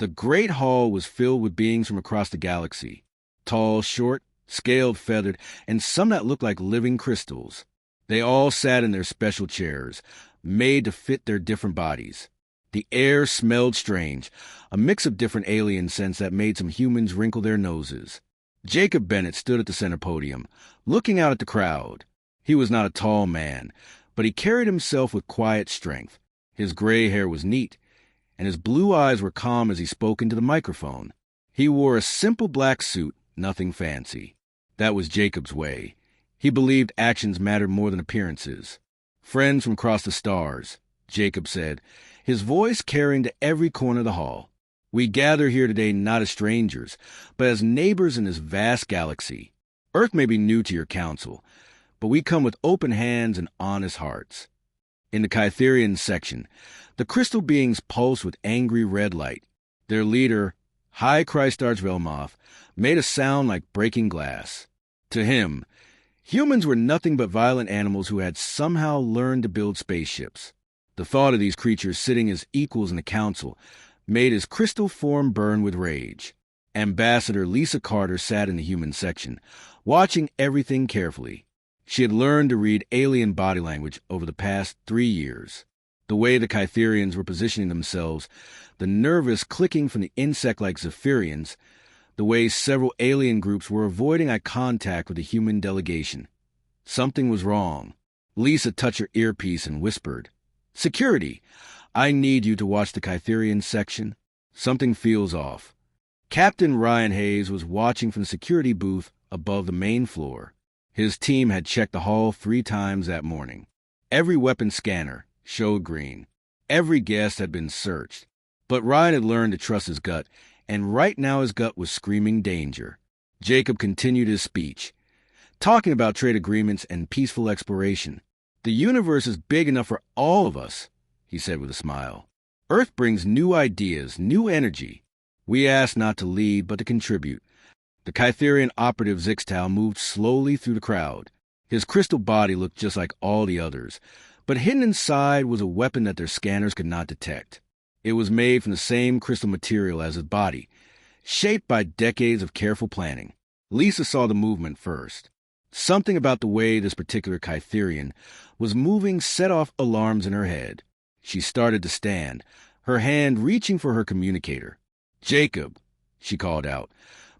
The great hall was filled with beings from across the galaxy. Tall, short, scaled, feathered, and some that looked like living crystals. They all sat in their special chairs, made to fit their different bodies. The air smelled strange, a mix of different alien scents that made some humans wrinkle their noses. Jacob Bennett stood at the center podium, looking out at the crowd. He was not a tall man, but he carried himself with quiet strength. His gray hair was neat, and his blue eyes were calm as he spoke into the microphone. He wore a simple black suit, nothing fancy. That was Jacob's way. He believed actions mattered more than appearances. "Friends from across the stars," Jacob said, his voice carrying to every corner of the hall. "We gather here today not as strangers, but as neighbors in this vast galaxy. Earth may be new to your council, but we come with open hands and honest hearts." In the Kytherian section, the crystal beings pulsed with angry red light. Their leader, High Christ Archvelmoth, made a sound like breaking glass. To him, humans were nothing but violent animals who had somehow learned to build spaceships. The thought of these creatures sitting as equals in the council made his crystal form burn with rage. Ambassador Lisa Carter sat in the human section, watching everything carefully. She had learned to read alien body language over the past 3 years. The way the Kytherians were positioning themselves, the nervous clicking from the insect-like Zephyrians, the way several alien groups were avoiding eye contact with the human delegation. Something was wrong. Lisa touched her earpiece and whispered, "Security, I need you to watch the Kytherian section. Something feels off." Captain Ryan Hayes was watching from the security booth above the main floor. His team had checked the hall 3 times that morning. Every weapon scanner showed green. Every guest had been searched. But Ryan had learned to trust his gut, and right now his gut was screaming danger. Jacob continued his speech, talking about trade agreements and peaceful exploration. "The universe is big enough for all of us," he said with a smile. "Earth brings new ideas, new energy. We ask not to lead, but to contribute." The Kytherian operative Zixtal moved slowly through the crowd. His crystal body looked just like all the others, but hidden inside was a weapon that their scanners could not detect. It was made from the same crystal material as his body, shaped by decades of careful planning. Lisa saw the movement first. Something about the way this particular Kytherian was moving set off alarms in her head. She started to stand, her hand reaching for her communicator. "Jacob," she called out,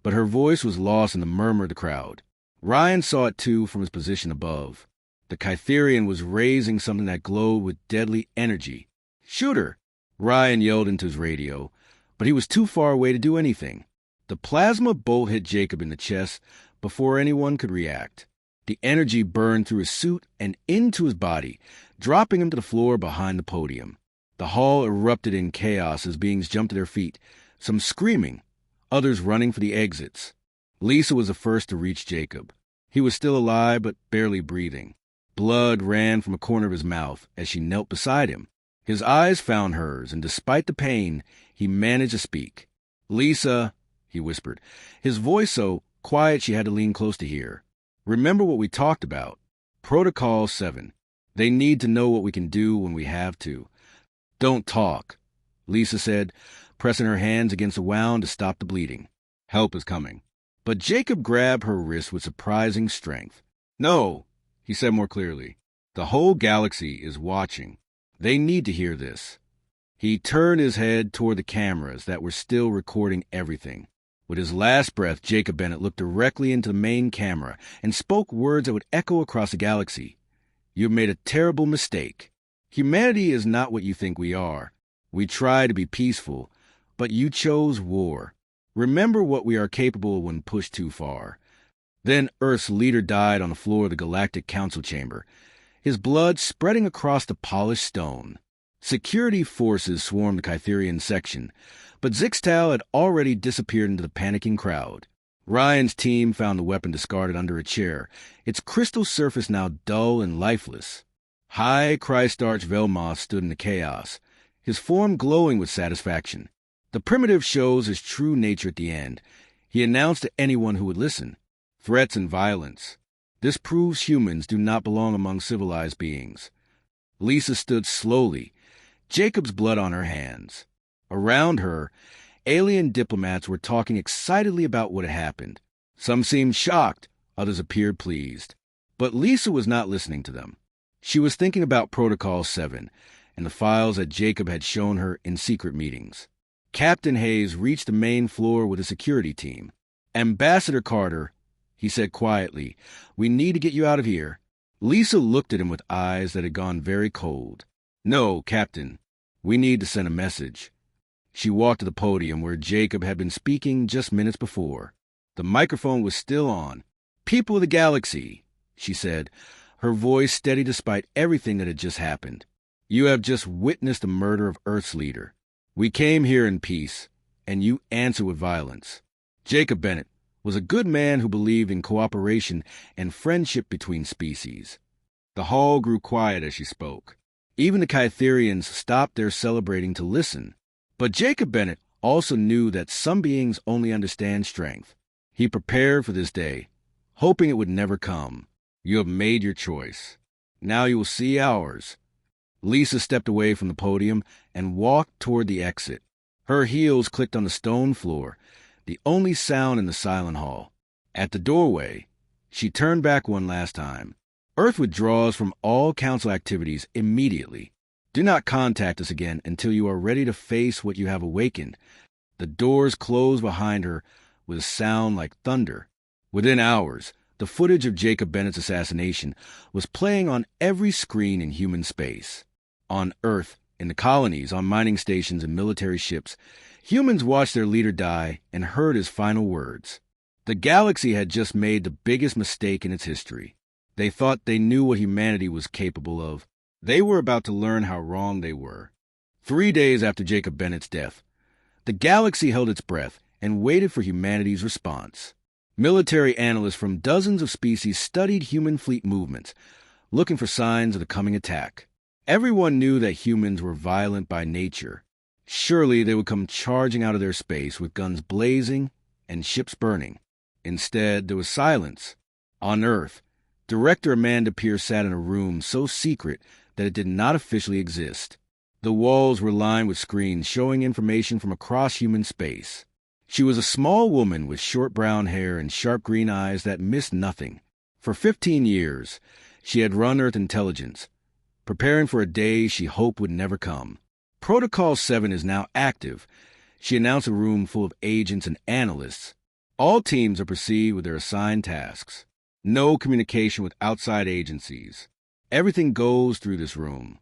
but her voice was lost in the murmur of the crowd. Ryan saw it too from his position above. The Kytherian was raising something that glowed with deadly energy. "Shoot her!" Ryan yelled into his radio, but he was too far away to do anything. The plasma bolt hit Jacob in the chest before anyone could react. The energy burned through his suit and into his body, dropping him to the floor behind the podium. The hall erupted in chaos as beings jumped to their feet, some screaming, others running for the exits. Lisa was the first to reach Jacob. He was still alive, but barely breathing. Blood ran from a corner of his mouth as she knelt beside him. His eyes found hers, and despite the pain, he managed to speak. "Lisa," he whispered, his voice so quiet she had to lean close to hear. "Remember what we talked about. Protocol 7. They need to know what we can do when we have to." "Don't talk," Lisa said, pressing her hands against the wound to stop the bleeding. "Help is coming." But Jacob grabbed her wrist with surprising strength. "No," he said more clearly. "The whole galaxy is watching. They need to hear this." He turned his head toward the cameras that were still recording everything. With his last breath, Jacob Bennett looked directly into the main camera and spoke words that would echo across the galaxy. "You've made a terrible mistake. Humanity is not what you think we are. We try to be peaceful, but you chose war. Remember what we are capable of when pushed too far." Then Earth's leader died on the floor of the Galactic Council chamber, his blood spreading across the polished stone. Security forces swarmed the Kytherian section, but Zixtal had already disappeared into the panicking crowd. Ryan's team found the weapon discarded under a chair, its crystal surface now dull and lifeless. High Christ Archvelmoth stood in the chaos, his form glowing with satisfaction. The primitive shows his true nature at the end. He announced to anyone who would listen, "Threats and violence. This proves humans do not belong among civilized beings." Lisa stood slowly, Jacob's blood on her hands. Around her, Alien diplomats were talking excitedly about what had happened. Some seemed shocked, others appeared pleased. But Lisa was not listening to them. She was thinking about Protocol 7 and the files that Jacob had shown her in secret meetings. Captain Hayes reached the main floor with a security team. "Ambassador Carter," he said quietly, "we need to get you out of here." Lisa looked at him with eyes that had gone very cold. "No, Captain. We need to send a message." She walked to the podium where Jacob had been speaking just minutes before. The microphone was still on. "People of the galaxy," she said, her voice steady despite everything that had just happened. "You have just witnessed the murder of Earth's leader. We came here in peace, and you answer with violence. Jacob Bennett was a good man who believed in cooperation and friendship between species." The hall grew quiet as she spoke. Even the Kytherians stopped their celebrating to listen. But Jacob Bennett also knew that some beings only understand strength. He prepared for this day, hoping it would never come. "You have made your choice. Now you will see ours." Lisa stepped away from the podium and walked toward the exit. Her heels clicked on the stone floor, the only sound in the silent hall. At the doorway, she turned back one last time. "Earth withdraws from all council activities immediately. Do not contact us again until you are ready to face what you have awakened." The doors closed behind her with a sound like thunder. Within hours, the footage of Jacob Bennett's assassination was playing on every screen in human space. On Earth, in the colonies, on mining stations and military ships, humans watched their leader die and heard his final words. The galaxy had just made the biggest mistake in its history. They thought they knew what humanity was capable of. They were about to learn how wrong they were. 3 days after Jacob Bennett's death, the galaxy held its breath and waited for humanity's response. Military analysts from dozens of species studied human fleet movements, looking for signs of the coming attack. Everyone knew that humans were violent by nature. Surely they would come charging out of their space with guns blazing and ships burning. Instead, there was silence. On Earth, Director Amanda Pierce sat in a room so secret that it did not officially exist. The walls were lined with screens showing information from across human space. She was a small woman with short brown hair and sharp green eyes that missed nothing. For 15 years, she had run Earth intelligence, preparing for a day she hoped would never come. Protocol 7 is now active, she announced a room full of agents and analysts. All teams are proceed with their assigned tasks. No communication with outside agencies. Everything goes through this room.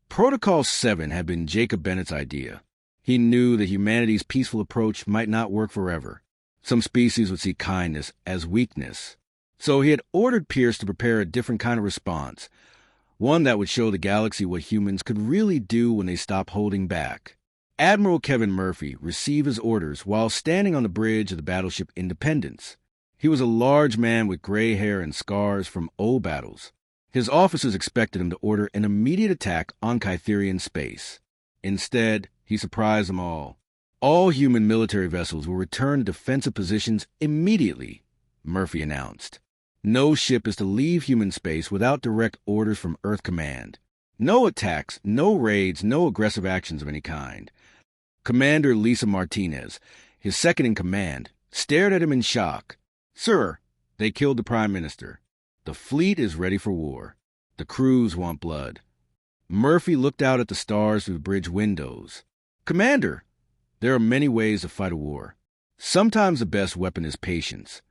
Protocol 7 had been Jacob Bennett's idea. He knew that humanity's peaceful approach might not work forever. Some species would see kindness as weakness. So he had ordered Pierce to prepare a different kind of response, one that would show the galaxy what humans could really do when they stop holding back. Admiral Kevin Murphy received his orders while standing on the bridge of the battleship Independence. He was a large man with gray hair and scars from old battles. His officers expected him to order an immediate attack on Kytherian space. Instead, he surprised them all. All human military vessels will return to defensive positions immediately, Murphy announced. No ship is to leave human space without direct orders from Earth Command. No attacks, no raids, no aggressive actions of any kind. Commander Lisa Martinez, his second in command, stared at him in shock. "Sir, they killed the Prime Minister. The fleet is ready for war. The crews want blood." Murphy looked out at the stars through the bridge windows. "Commander, there are many ways to fight a war. Sometimes the best weapon is patience."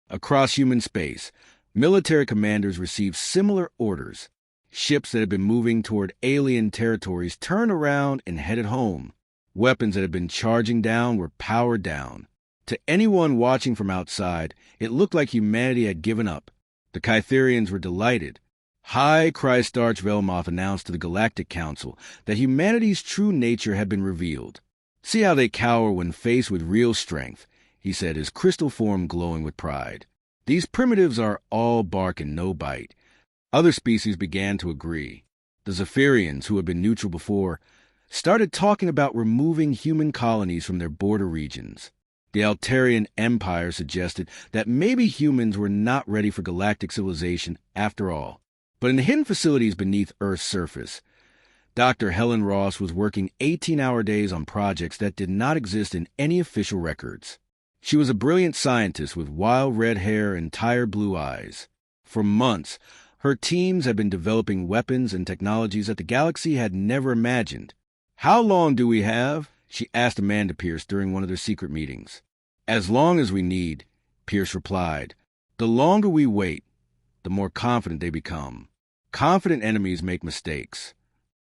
Across human space, military commanders received similar orders. Ships that had been moving toward alien territories turned around and headed home. Weapons that had been charging down were powered down. To anyone watching from outside, it looked like humanity had given up. The Kytherians were delighted. High Christ Archvelmoth announced to the Galactic Council that humanity's true nature had been revealed. "See how they cower when faced with real strength," he said, his crystal form glowing with pride. "These primitives are all bark and no bite." Other species began to agree. The Zephyrians, who had been neutral before, started talking about removing human colonies from their border regions. The Altarian Empire suggested that maybe humans were not ready for galactic civilization after all. But in the hidden facilities beneath Earth's surface, Dr. Helen Ross was working 18-hour days on projects that did not exist in any official records. She was a brilliant scientist with wild red hair and tired blue eyes. For months, her teams had been developing weapons and technologies that the galaxy had never imagined. "How long do we have?" she asked Amanda Pierce during one of their secret meetings. "As long as we need," Pierce replied. "The longer we wait, the more confident they become. Confident enemies make mistakes."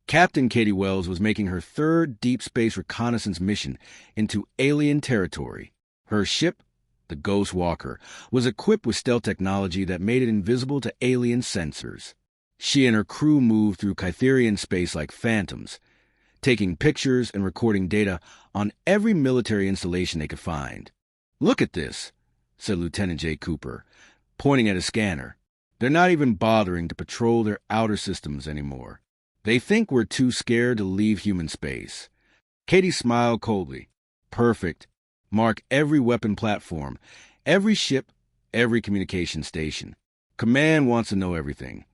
Captain Katie Wells was making her third deep space reconnaissance mission into alien territory. Her ship, the Ghost Walker, was equipped with stealth technology that made it invisible to alien sensors. She and her crew moved through Kytherian space like phantoms, taking pictures and recording data on every military installation they could find. "Look at this," said Lieutenant J. Cooper, pointing at a scanner. "They're not even bothering to patrol their outer systems anymore. They think we're too scared to leave human space." Katie smiled coldly. "Perfect. Mark every weapon platform, every ship, every communication station. Command wants to know everything."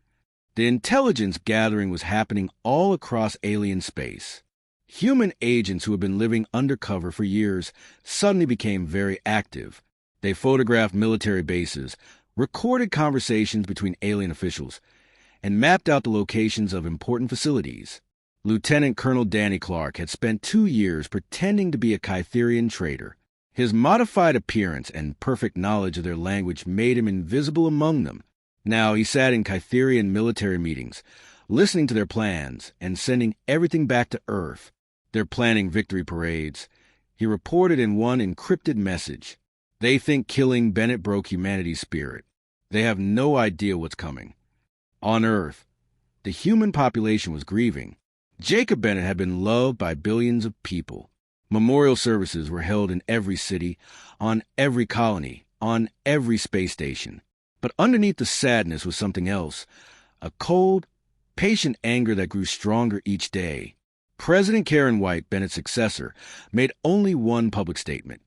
The intelligence gathering was happening all across alien space. Human agents who had been living undercover for years suddenly became very active. They photographed military bases, recorded conversations between alien officials, and mapped out the locations of important facilities. Lieutenant Colonel Danny Clark had spent 2 years pretending to be a Kytherian trader. His modified appearance and perfect knowledge of their language made him invisible among them. Now he sat in Kytherian military meetings, listening to their plans and sending everything back to Earth. They're planning victory parades. He reported in one encrypted message. "They think killing Bennett broke humanity's spirit. They have no idea what's coming." On Earth, the human population was grieving. Jacob Bennett had been loved by billions of people. Memorial services were held in every city, on every colony, on every space station. But underneath the sadness was something else, a cold, patient anger that grew stronger each day. President Karen White, Bennett's successor, made only one public statement.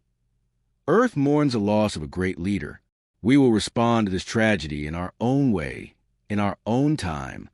"Earth mourns the loss of a great leader. We will respond to this tragedy in our own way, in our own time."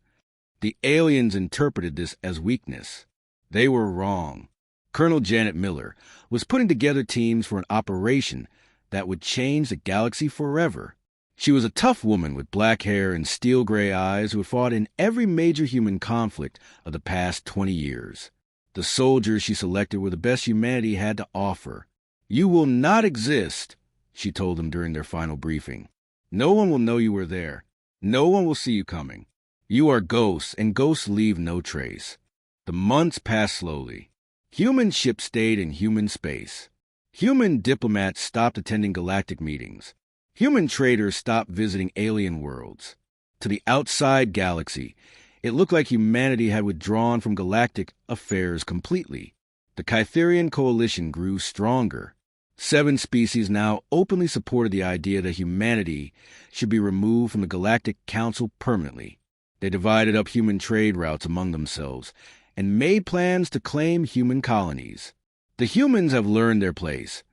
The aliens interpreted this as weakness. They were wrong. Colonel Janet Miller was putting together teams for an operation that would change the galaxy forever. She was a tough woman with black hair and steel gray eyes who had fought in every major human conflict of the past 20 years. The soldiers she selected were the best humanity had to offer. "You will not exist," she told them during their final briefing. "No one will know you were there. No one will see you coming. You are ghosts, and ghosts leave no trace." The months passed slowly. Human ships stayed in human space. Human diplomats stopped attending galactic meetings. Human traders stopped visiting alien worlds. To the outside galaxy, it looked like humanity had withdrawn from galactic affairs completely. The Kytherian coalition grew stronger. 7 species now openly supported the idea that humanity should be removed from the Galactic Council permanently. They divided up human trade routes among themselves and made plans to claim human colonies. "The humans have learned their place,"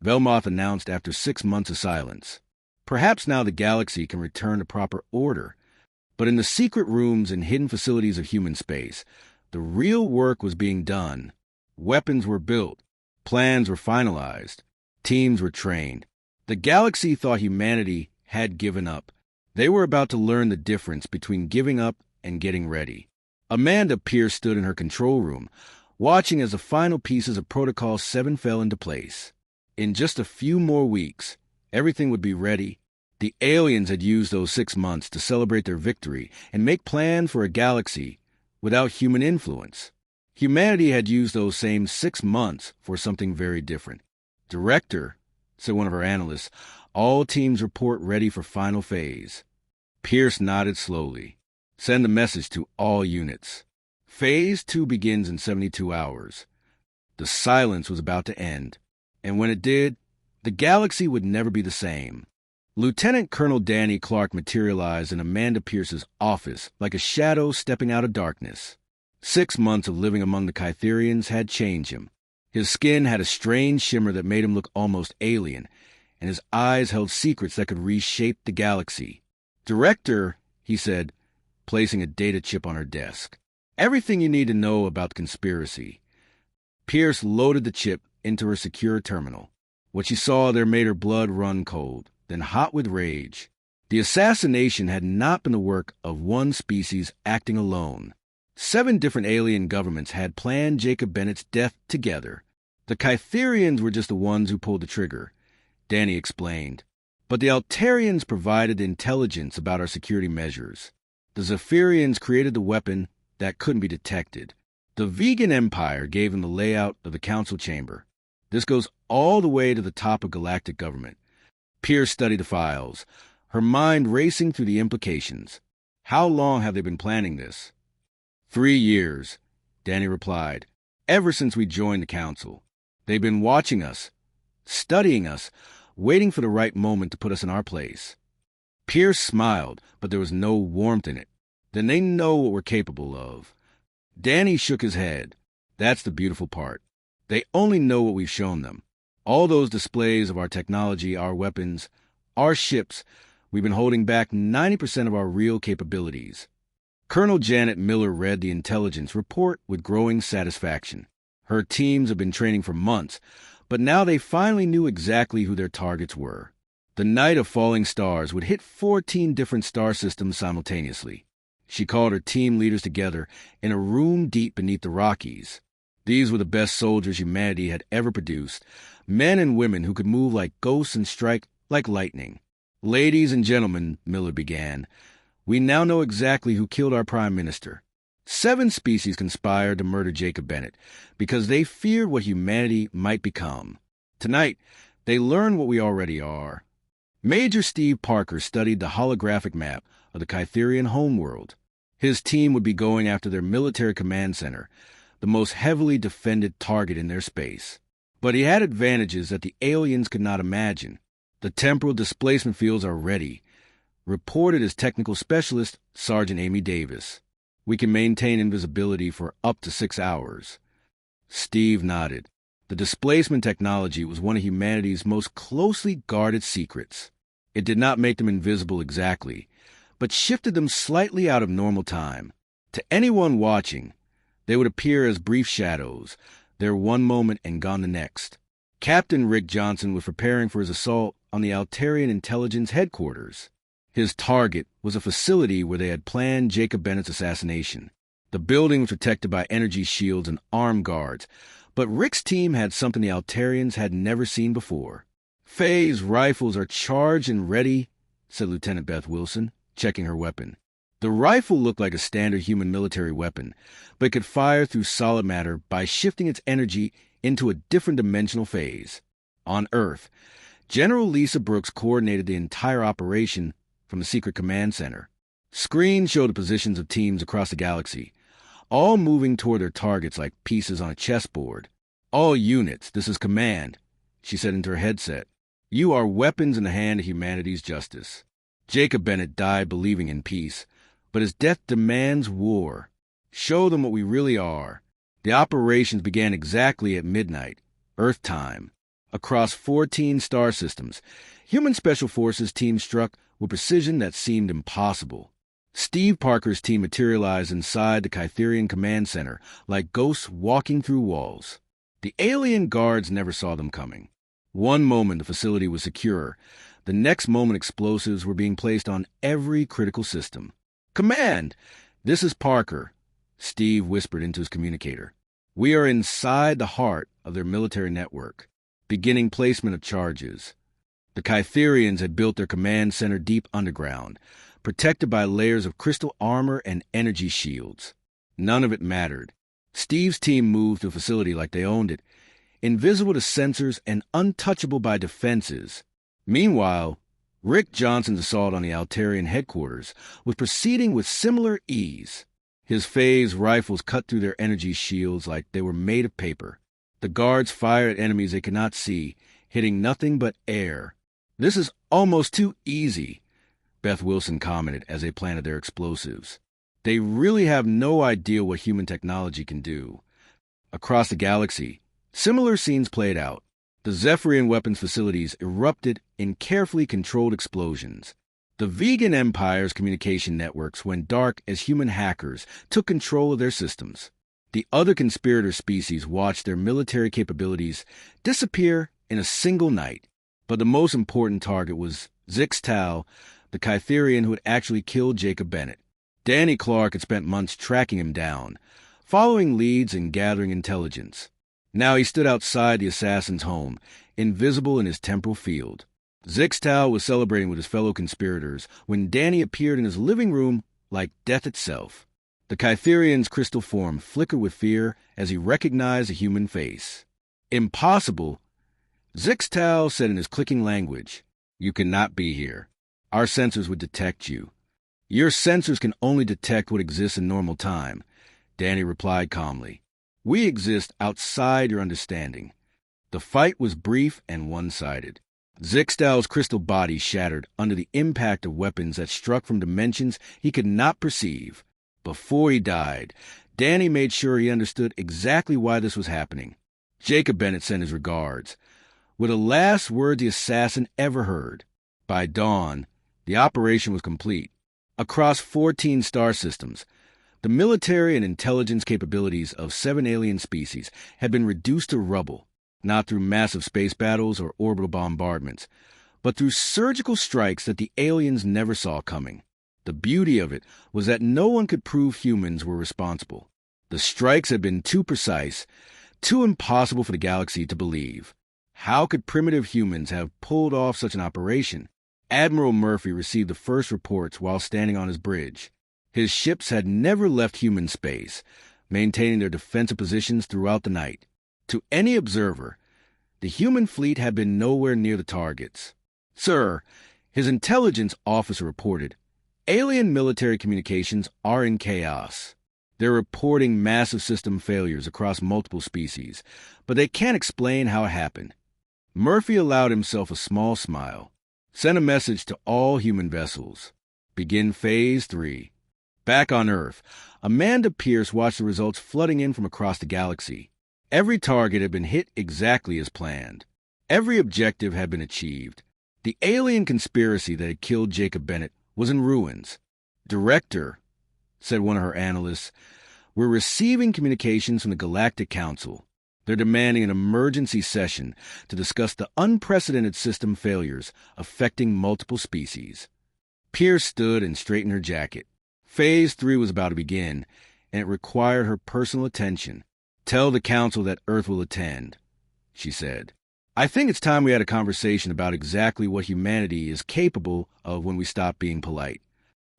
Velmoth announced after 6 months of silence. "Perhaps now the galaxy can return to proper order." But in the secret rooms and hidden facilities of human space, the real work was being done. Weapons were built. Plans were finalized. Teams were trained. The galaxy thought humanity had given up. They were about to learn the difference between giving up and getting ready. Amanda Pierce stood in her control room, watching as the final pieces of Protocol 7 fell into place. In just a few more weeks, everything would be ready. The aliens had used those 6 months to celebrate their victory and make plans for a galaxy without human influence. Humanity had used those same 6 months for something very different. "Director," said one of her analysts, "all teams report ready for final phase." Pierce nodded slowly. "Send a message to all units. Phase 2 begins in 72 hours. The silence was about to end, and when it did, the galaxy would never be the same. Lieutenant Colonel Danny Clark materialized in Amanda Pierce's office like a shadow stepping out of darkness. 6 months of living among the Kytherians had changed him. His skin had a strange shimmer that made him look almost alien, and his eyes held secrets that could reshape the galaxy. "Director," he said, placing a data chip on her desk. Everything you need to know about the conspiracy. Pierce loaded the chip into her secure terminal. What she saw there made her blood run cold, then hot with rage. The assassination had not been the work of one species acting alone. 7 different alien governments had planned Jacob Bennett's death together. The Kytherians were just the ones who pulled the trigger, Danny explained. But the Altarians provided intelligence about our security measures. The Zephyrians created the weapon that couldn't be detected. The Vegan Empire gave them the layout of the council chamber. This goes all the way to the top of galactic government. Pierce studied the files, her mind racing through the implications. How long have they been planning this? 3 years, Danny replied. Ever since we joined the council. They've been watching us, studying us, waiting for the right moment to put us in our place. Pierce smiled, but there was no warmth in it. Then they know what we're capable of. Danny shook his head. That's the beautiful part. They only know what we've shown them. All those displays of our technology, our weapons, our ships, we've been holding back 90% of our real capabilities. Colonel Janet Miller read the intelligence report with growing satisfaction. Her teams have been training for months, but now they finally knew exactly who their targets were. The night of falling stars would hit 14 different star systems simultaneously. She called her team leaders together in a room deep beneath the Rockies. These were the best soldiers humanity had ever produced, men and women who could move like ghosts and strike like lightning. Ladies and gentlemen, Miller began, we now know exactly who killed our prime minister. 7 species conspired to murder Jacob Bennett because they feared what humanity might become. Tonight, they learned what we already are. Major Steve Parker studied the holographic map of the Kytherian homeworld. His team would be going after their military command center, the most heavily defended target in their space. But he had advantages that the aliens could not imagine. The temporal displacement fields are ready, reported as technical specialist Sergeant Amy Davis. We can maintain invisibility for up to 6 hours. Steve nodded. The displacement technology was one of humanity's most closely guarded secrets. It did not make them invisible exactly, but shifted them slightly out of normal time. To anyone watching, they would appear as brief shadows, there one moment and gone the next. Captain Rick Johnson was preparing for his assault on the Altarian Intelligence Headquarters. His target was a facility where they had planned Jacob Bennett's assassination. The building was protected by energy shields and armed guards, but Rick's team had something the Altarians had never seen before. Faye's rifles are charged and ready, said Lieutenant Beth Wilson, checking her weapon. The rifle looked like a standard human military weapon, but could fire through solid matter by shifting its energy into a different dimensional phase. On Earth, General Lisa Brooks coordinated the entire operation from the secret command center. Screens showed the positions of teams across the galaxy, all moving toward their targets like pieces on a chessboard. All units, this is command, she said into her headset. You are weapons in the hand of humanity's justice. Jacob Bennett died believing in peace, but his death demands war. Show them what we really are. The operations began exactly at midnight, Earth time. Across 14 star systems, human special forces teams struck with precision that seemed impossible. Steve Parker's team materialized inside the Kytherian command center like ghosts walking through walls. The alien guards never saw them coming. One moment the facility was secure. The next moment explosives were being placed on every critical system. Command! This is Parker, Steve whispered into his communicator. We are inside the heart of their military network, beginning placement of charges. The Kytherians had built their command center deep underground, protected by layers of crystal armor and energy shields. None of it mattered. Steve's team moved to the facility like they owned it, invisible to sensors and untouchable by defenses. Meanwhile, Rick Johnson's assault on the Altarian headquarters was proceeding with similar ease. His phase rifles cut through their energy shields like they were made of paper. The guards fired at enemies they could not see, hitting nothing but air. This is almost too easy, Beth Wilson commented as they planted their explosives. They really have no idea what human technology can do. Across the galaxy, similar scenes played out. The Zephyrian weapons facilities erupted in carefully controlled explosions. The vegan empire's communication networks went dark as human hackers took control of their systems. The other conspirator species watched their military capabilities disappear in a single night. But the most important target was Zixtal, the Kytherian who had actually killed Jacob Bennett. Danny Clark had spent months tracking him down, following leads and gathering intelligence. Now he stood outside the assassin's home, invisible in his temporal field. Zixtal was celebrating with his fellow conspirators when Danny appeared in his living room like death itself. The Kytherian's crystal form flickered with fear as he recognized a human face. "Impossible," Zixtal said in his clicking language. "You cannot be here. Our sensors would detect you." "Your sensors can only detect what exists in normal time," Danny replied calmly. "We exist outside your understanding." The fight was brief and one-sided. Zixtal's crystal body shattered under the impact of weapons that struck from dimensions he could not perceive. Before he died, Danny made sure he understood exactly why this was happening. Jacob Bennett sent his regards, were the last words the assassin ever heard. By dawn, the operation was complete. Across 14 star systems, the military and intelligence capabilities of 7 alien species had been reduced to rubble, not through massive space battles or orbital bombardments, but through surgical strikes that the aliens never saw coming. The beauty of it was that no one could prove humans were responsible. The strikes had been too precise, too impossible for the galaxy to believe. How could primitive humans have pulled off such an operation? Admiral Murphy received the first reports while standing on his bridge. His ships had never left human space, maintaining their defensive positions throughout the night. To any observer, the human fleet had been nowhere near the targets. "Sir," his intelligence officer reported, "alien military communications are in chaos. They're reporting massive system failures across multiple species, but they can't explain how it happened." Murphy allowed himself a small smile. "Send a message to all human vessels. Begin Phase 3. Back on Earth, Amanda Pierce watched the results flooding in from across the galaxy. Every target had been hit exactly as planned. Every objective had been achieved. The alien conspiracy that had killed Jacob Bennett was in ruins. "Director," said one of her analysts, "we're receiving communications from the Galactic Council. They're demanding an emergency session to discuss the unprecedented system failures affecting multiple species." Pierce stood and straightened her jacket. Phase 3 was about to begin, and it required her personal attention. "Tell the Council that Earth will attend," she said. "I think it's time we had a conversation about exactly what humanity is capable of when we stop being polite."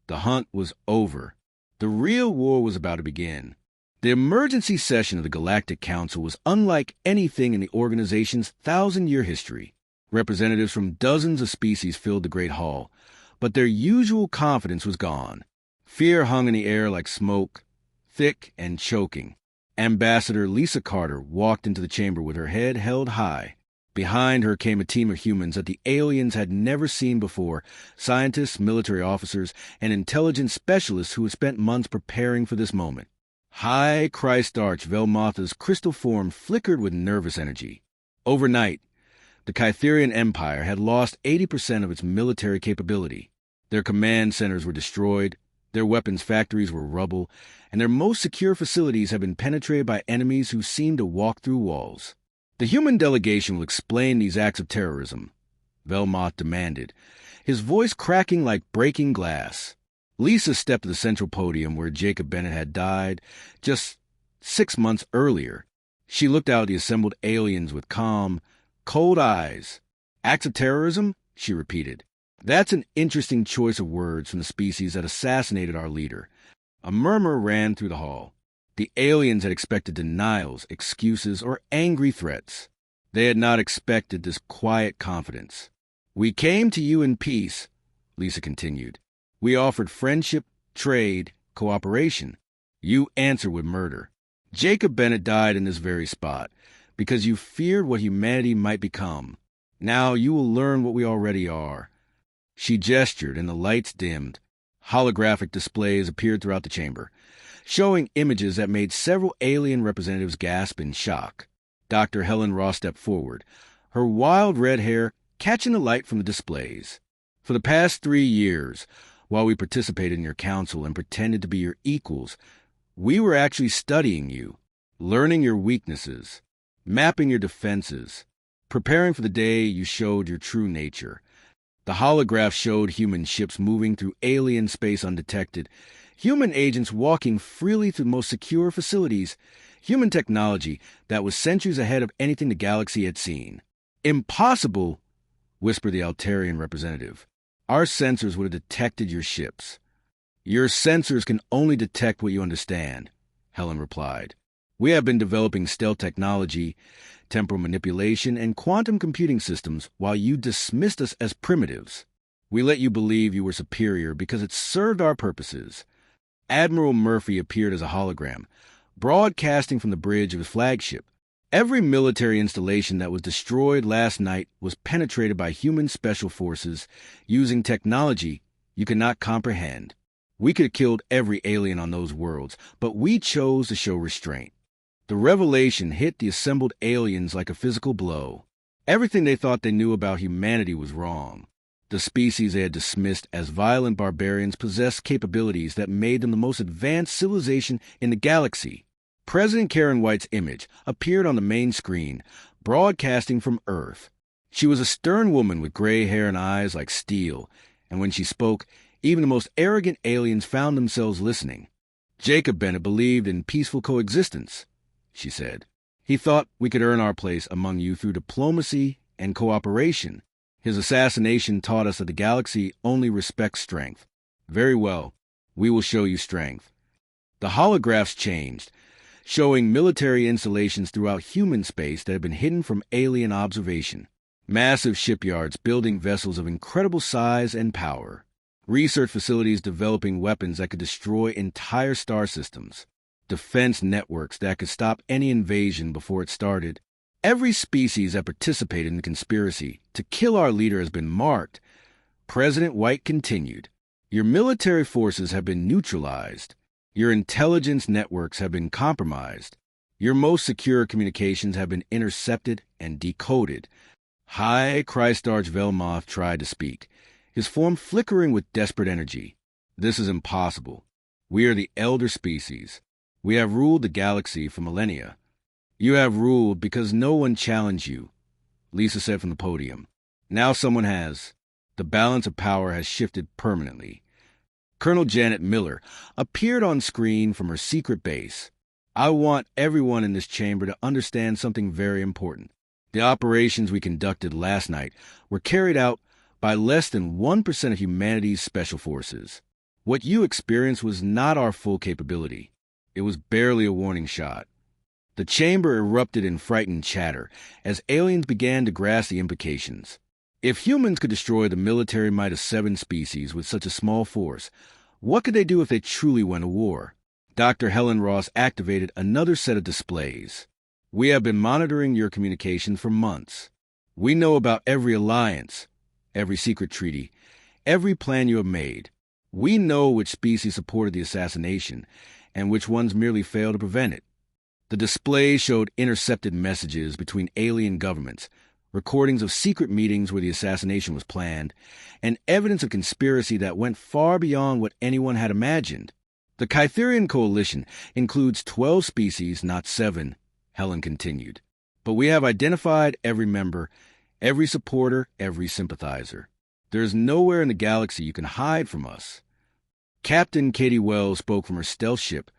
The hunt was over. The real war was about to begin. The emergency session of the Galactic Council was unlike anything in the organization's 1,000-year history. Representatives from dozens of species filled the Great Hall, but their usual confidence was gone. Fear hung in the air like smoke, thick and choking. Ambassador Lisa Carter walked into the chamber with her head held high. Behind her came a team of humans that the aliens had never seen before, scientists, military officers, and intelligence specialists who had spent months preparing for this moment. High Christ Arch Velmotha's crystal form flickered with nervous energy. Overnight, the Kytherian Empire had lost 80% of its military capability. Their command centers were destroyed, their weapons factories were rubble, and their most secure facilities had been penetrated by enemies who seemed to walk through walls. "The human delegation will explain these acts of terrorism," Velmoth demanded, his voice cracking like breaking glass. Lisa stepped to the central podium where Jacob Bennett had died just 6 months earlier. She looked out at the assembled aliens with calm, cold eyes. "Acts of terrorism?" she repeated. "That's an interesting choice of words from the species that assassinated our leader." A murmur ran through the hall. The aliens had expected denials, excuses, or angry threats. They had not expected this quiet confidence. "We came to you in peace," Lisa continued. "We offered friendship, trade, cooperation. You answered with murder. Jacob Bennett died in this very spot because you feared what humanity might become. Now you will learn what we already are." She gestured, and the lights dimmed. Holographic displays appeared throughout the chamber, showing images that made several alien representatives gasp in shock. Dr. Helen Ross stepped forward, her wild red hair catching the light from the displays. For the past 3 years, while we participated in your council and pretended to be your equals, we were actually studying you, learning your weaknesses, mapping your defenses, preparing for the day you showed your true nature. The holograph showed human ships moving through alien space undetected, human agents walking freely through the most secure facilities, human technology that was centuries ahead of anything the galaxy had seen. Impossible, whispered the Altarian representative. Our sensors would have detected your ships. Your sensors can only detect what you understand, Helen replied. We have been developing stealth technology, temporal manipulation, and quantum computing systems while you dismissed us as primitives. We let you believe you were superior because it served our purposes. Admiral Murphy appeared as a hologram, broadcasting from the bridge of his flagship. Every military installation that was destroyed last night was penetrated by human special forces using technology you could not comprehend. We could have killed every alien on those worlds, but we chose to show restraint. The revelation hit the assembled aliens like a physical blow. Everything they thought they knew about humanity was wrong. The species they had dismissed as violent barbarians possessed capabilities that made them the most advanced civilization in the galaxy. President Karen White's image appeared on the main screen, broadcasting from Earth. She was a stern woman with gray hair and eyes like steel, and when she spoke, even the most arrogant aliens found themselves listening. Jacob Bennett believed in peaceful coexistence, she said. He thought we could earn our place among you through diplomacy and cooperation. His assassination taught us that the galaxy only respects strength. Very well, we will show you strength. The holographs changed, showing military installations throughout human space that had been hidden from alien observation. Massive shipyards building vessels of incredible size and power. Research facilities developing weapons that could destroy entire star systems. Defense networks that could stop any invasion before it started. Every species that participated in the conspiracy to kill our leader has been marked. President White continued. Your military forces have been neutralized. Your intelligence networks have been compromised. Your most secure communications have been intercepted and decoded. High Christarch Velmoth tried to speak, his form flickering with desperate energy. This is impossible. We are the elder species. We have ruled the galaxy for millennia. You have ruled because no one challenged you, Lisa said from the podium. Now someone has. The balance of power has shifted permanently. Colonel Janet Miller appeared on screen from her secret base. I want everyone in this chamber to understand something very important. The operations we conducted last night were carried out by less than 1% of humanity's special forces. What you experienced was not our full capability. It was barely a warning shot. The chamber erupted in frightened chatter as aliens began to grasp the implications. If humans could destroy the military might of 7 species with such a small force, what could they do if they truly went to war? Dr. Helen Ross activated another set of displays. We have been monitoring your communications for months. We know about every alliance, every secret treaty, every plan you have made. We know which species supported the assassination and which ones merely failed to prevent it. The display showed intercepted messages between alien governments, recordings of secret meetings where the assassination was planned, and evidence of conspiracy that went far beyond what anyone had imagined. The Kytherian Coalition includes 12 species, not 7, Helen continued. But we have identified every member, every supporter, every sympathizer. There is nowhere in the galaxy you can hide from us. Captain Katie Wells spoke from her stealth ship,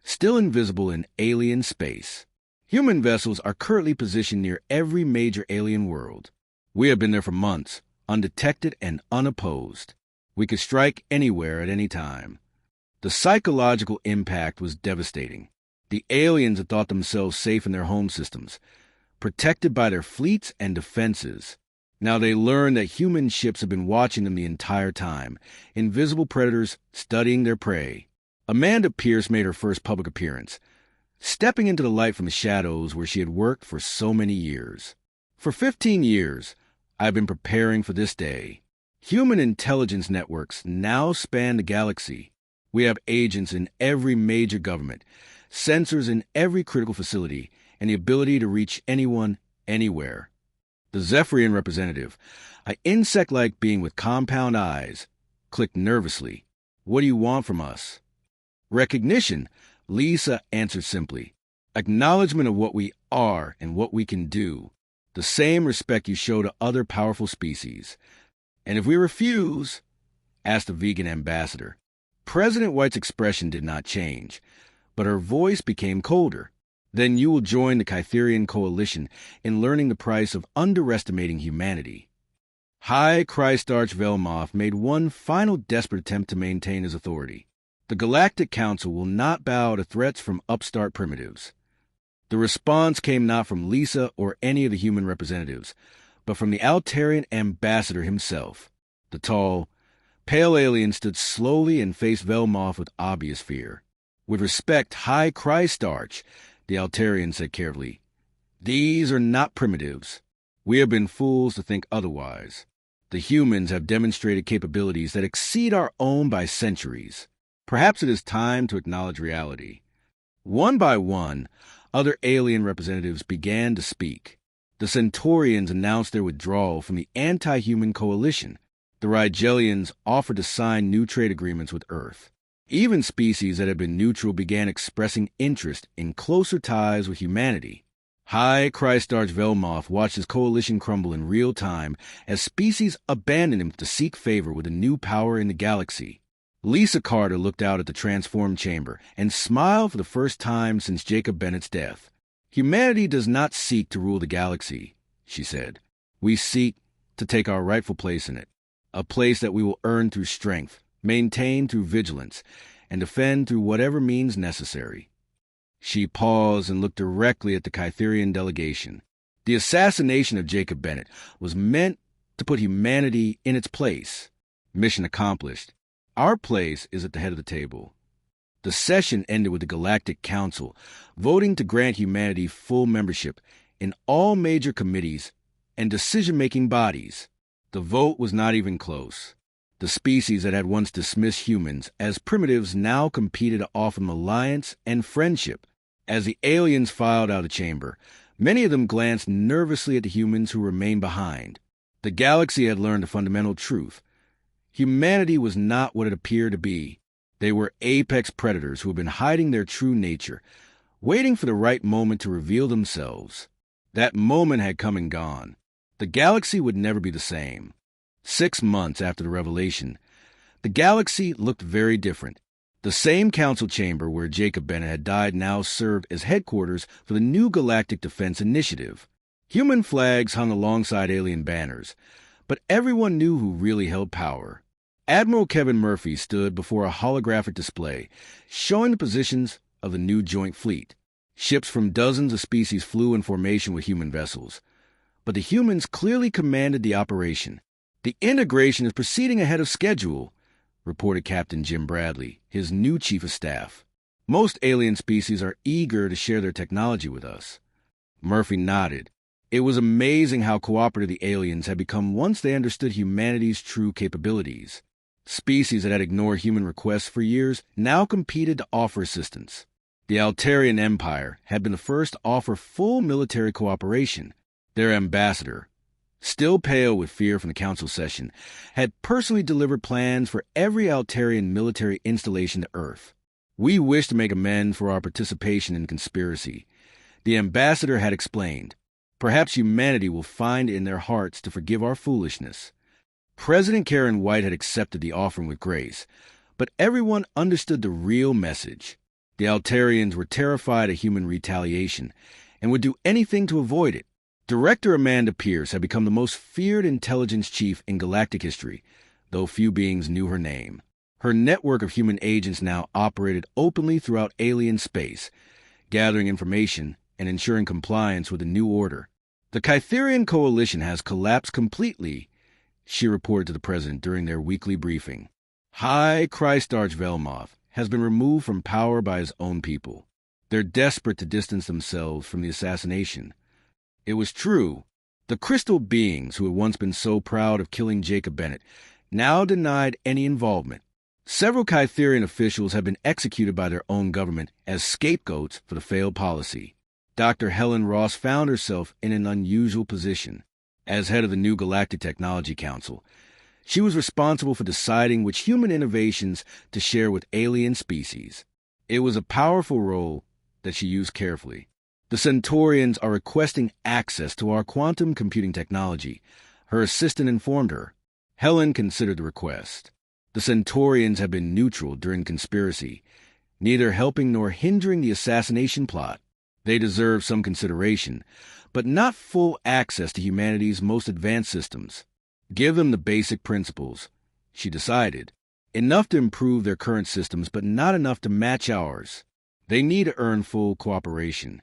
still invisible in alien space. Human vessels are currently positioned near every major alien world. We have been there for months, undetected and unopposed. We could strike anywhere at any time. The psychological impact was devastating. The aliens had thought themselves safe in their home systems, protected by their fleets and defenses. Now they learned that human ships have been watching them the entire time, invisible predators studying their prey. Amanda Pierce made her first public appearance, stepping into the light from the shadows where she had worked for so many years. For 15 years, I have been preparing for this day. Human intelligence networks now span the galaxy. We have agents in every major government, sensors in every critical facility, and the ability to reach anyone, anywhere. The Zephyrian representative, an insect-like being with compound eyes, clicked nervously. "What do you want from us?" "Recognition," Lisa answered simply. "Acknowledgement of what we are and what we can do. The same respect you show to other powerful species." "And if we refuse?" asked the vegan ambassador. President White's expression did not change, but her voice became colder. "Then you will join the Kytherian coalition in learning the price of underestimating humanity." High Christarch Velmoth made one final desperate attempt to maintain his authority. "The Galactic Council will not bow to threats from upstart primitives." The response came not from Lisa or any of the human representatives, but from the Altarian ambassador himself. The tall, pale alien stood slowly and faced Velmoth with obvious fear. "With respect, High Christarch," the Altarian said carefully, "these are not primitives. We have been fools to think otherwise. The humans have demonstrated capabilities that exceed our own by centuries. Perhaps it is time to acknowledge reality." One by one, other alien representatives began to speak. The Centaurians announced their withdrawal from the anti-human coalition. The Rigelians offered to sign new trade agreements with Earth. Even species that had been neutral began expressing interest in closer ties with humanity. High Christarch Velmoth watched his coalition crumble in real time as species abandoned him to seek favor with a new power in the galaxy. Lisa Carter looked out at the transformed chamber and smiled for the first time since Jacob Bennett's death. "Humanity does not seek to rule the galaxy," she said. "We seek to take our rightful place in it, a place that we will earn through strength, maintain through vigilance, and defend through whatever means necessary." She paused and looked directly at the Kytherian delegation. The assassination of Jacob Bennett was meant to put humanity in its place. Mission accomplished. Our place is at the head of the table. The session ended with the Galactic Council voting to grant humanity full membership in all major committees and decision-making bodies. The vote was not even close. The species that had once dismissed humans as primitives now competed to offer them alliance and friendship. As the aliens filed out of the chamber, many of them glanced nervously at the humans who remained behind. The galaxy had learned a fundamental truth. Humanity was not what it appeared to be. They were apex predators who had been hiding their true nature, waiting for the right moment to reveal themselves. That moment had come and gone. The galaxy would never be the same. 6 months after the revelation, the galaxy looked very different. The same council chamber where Jacob Bennett had died now served as headquarters for the new Galactic Defense Initiative. Human flags hung alongside alien banners, but everyone knew who really held power. Admiral Kevin Murphy stood before a holographic display, showing the positions of the new joint fleet. Ships from dozens of species flew in formation with human vessels, but the humans clearly commanded the operation. "The integration is proceeding ahead of schedule," reported Captain Jim Bradley, his new chief of staff. "Most alien species are eager to share their technology with us." Murphy nodded. It was amazing how cooperative the aliens had become once they understood humanity's true capabilities. Species that had ignored human requests for years now competed to offer assistance. The Altarian Empire had been the first to offer full military cooperation. Their ambassador, still pale with fear from the council session, had personally delivered plans for every Altarian military installation to Earth. "We wish to make amends for our participation in the conspiracy," the ambassador had explained. "Perhaps humanity will find it in their hearts to forgive our foolishness." President Karen White had accepted the offering with grace, but everyone understood the real message. The Altarians were terrified of human retaliation and would do anything to avoid it. Director Amanda Pierce had become the most feared intelligence chief in galactic history, though few beings knew her name. Her network of human agents now operated openly throughout alien space, gathering information and ensuring compliance with the new order. "The Kytherian coalition has collapsed completely," she reported to the president during their weekly briefing. "High Christarch Velmoth has been removed from power by his own people. They're desperate to distance themselves from the assassination." It was true. The crystal beings who had once been so proud of killing Jacob Bennett now denied any involvement. Several Kytherian officials had been executed by their own government as scapegoats for the failed policy. Dr. Helen Ross found herself in an unusual position. As head of the new Galactic Technology Council, she was responsible for deciding which human innovations to share with alien species. It was a powerful role that she used carefully. The Centaurians are requesting access to our quantum computing technology, her assistant informed her. Helen considered the request. The Centaurians have been neutral during the conspiracy, neither helping nor hindering the assassination plot. They deserve some consideration, but not full access to humanity's most advanced systems. Give them the basic principles, she decided. Enough to improve their current systems, but not enough to match ours. They need to earn full cooperation.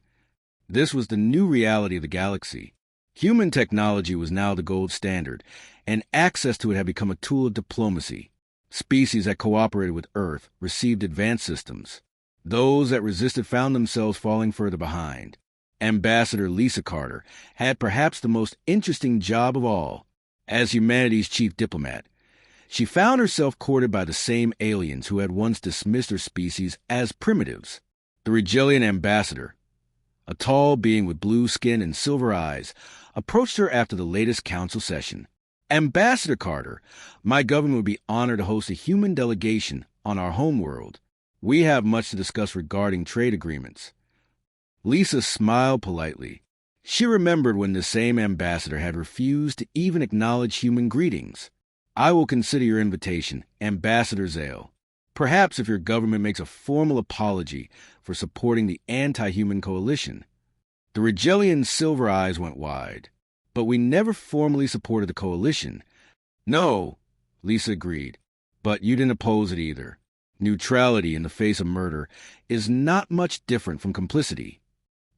This was the new reality of the galaxy. Human technology was now the gold standard, and access to it had become a tool of diplomacy. Species that cooperated with Earth received advanced systems. Those that resisted found themselves falling further behind. Ambassador Lisa Carter had perhaps the most interesting job of all. As humanity's chief diplomat, she found herself courted by the same aliens who had once dismissed her species as primitives. The Rigelian ambassador, a tall being with blue skin and silver eyes, approached her after the latest council session. Ambassador Carter, my government would be honored to host a human delegation on our homeworld. We have much to discuss regarding trade agreements. Lisa smiled politely. She remembered when the same ambassador had refused to even acknowledge human greetings. I will consider your invitation, Ambassador Zale. Perhaps if your government makes a formal apology for supporting the anti-human coalition. The Rigelian's silver eyes went wide. But we never formally supported the coalition. No, Lisa agreed. But you didn't oppose it either. Neutrality in the face of murder is not much different from complicity.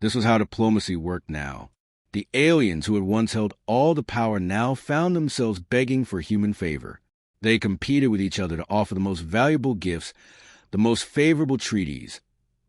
This was how diplomacy worked now. The aliens who had once held all the power now found themselves begging for human favor. They competed with each other to offer the most valuable gifts, the most favorable treaties,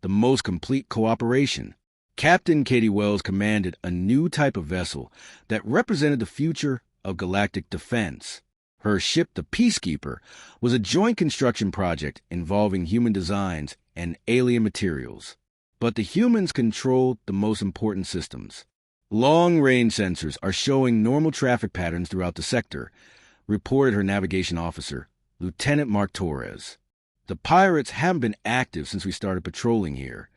the most complete cooperation. Captain Katie Wells commanded a new type of vessel that represented the future of galactic defense. Her ship, the Peacekeeper, was a joint construction project involving human designs and alien materials. But the humans controlled the most important systems. Long-range sensors are showing normal traffic patterns throughout the sector, reported her navigation officer, Lieutenant Mark Torres. The pirates haven't been active since we started patrolling here.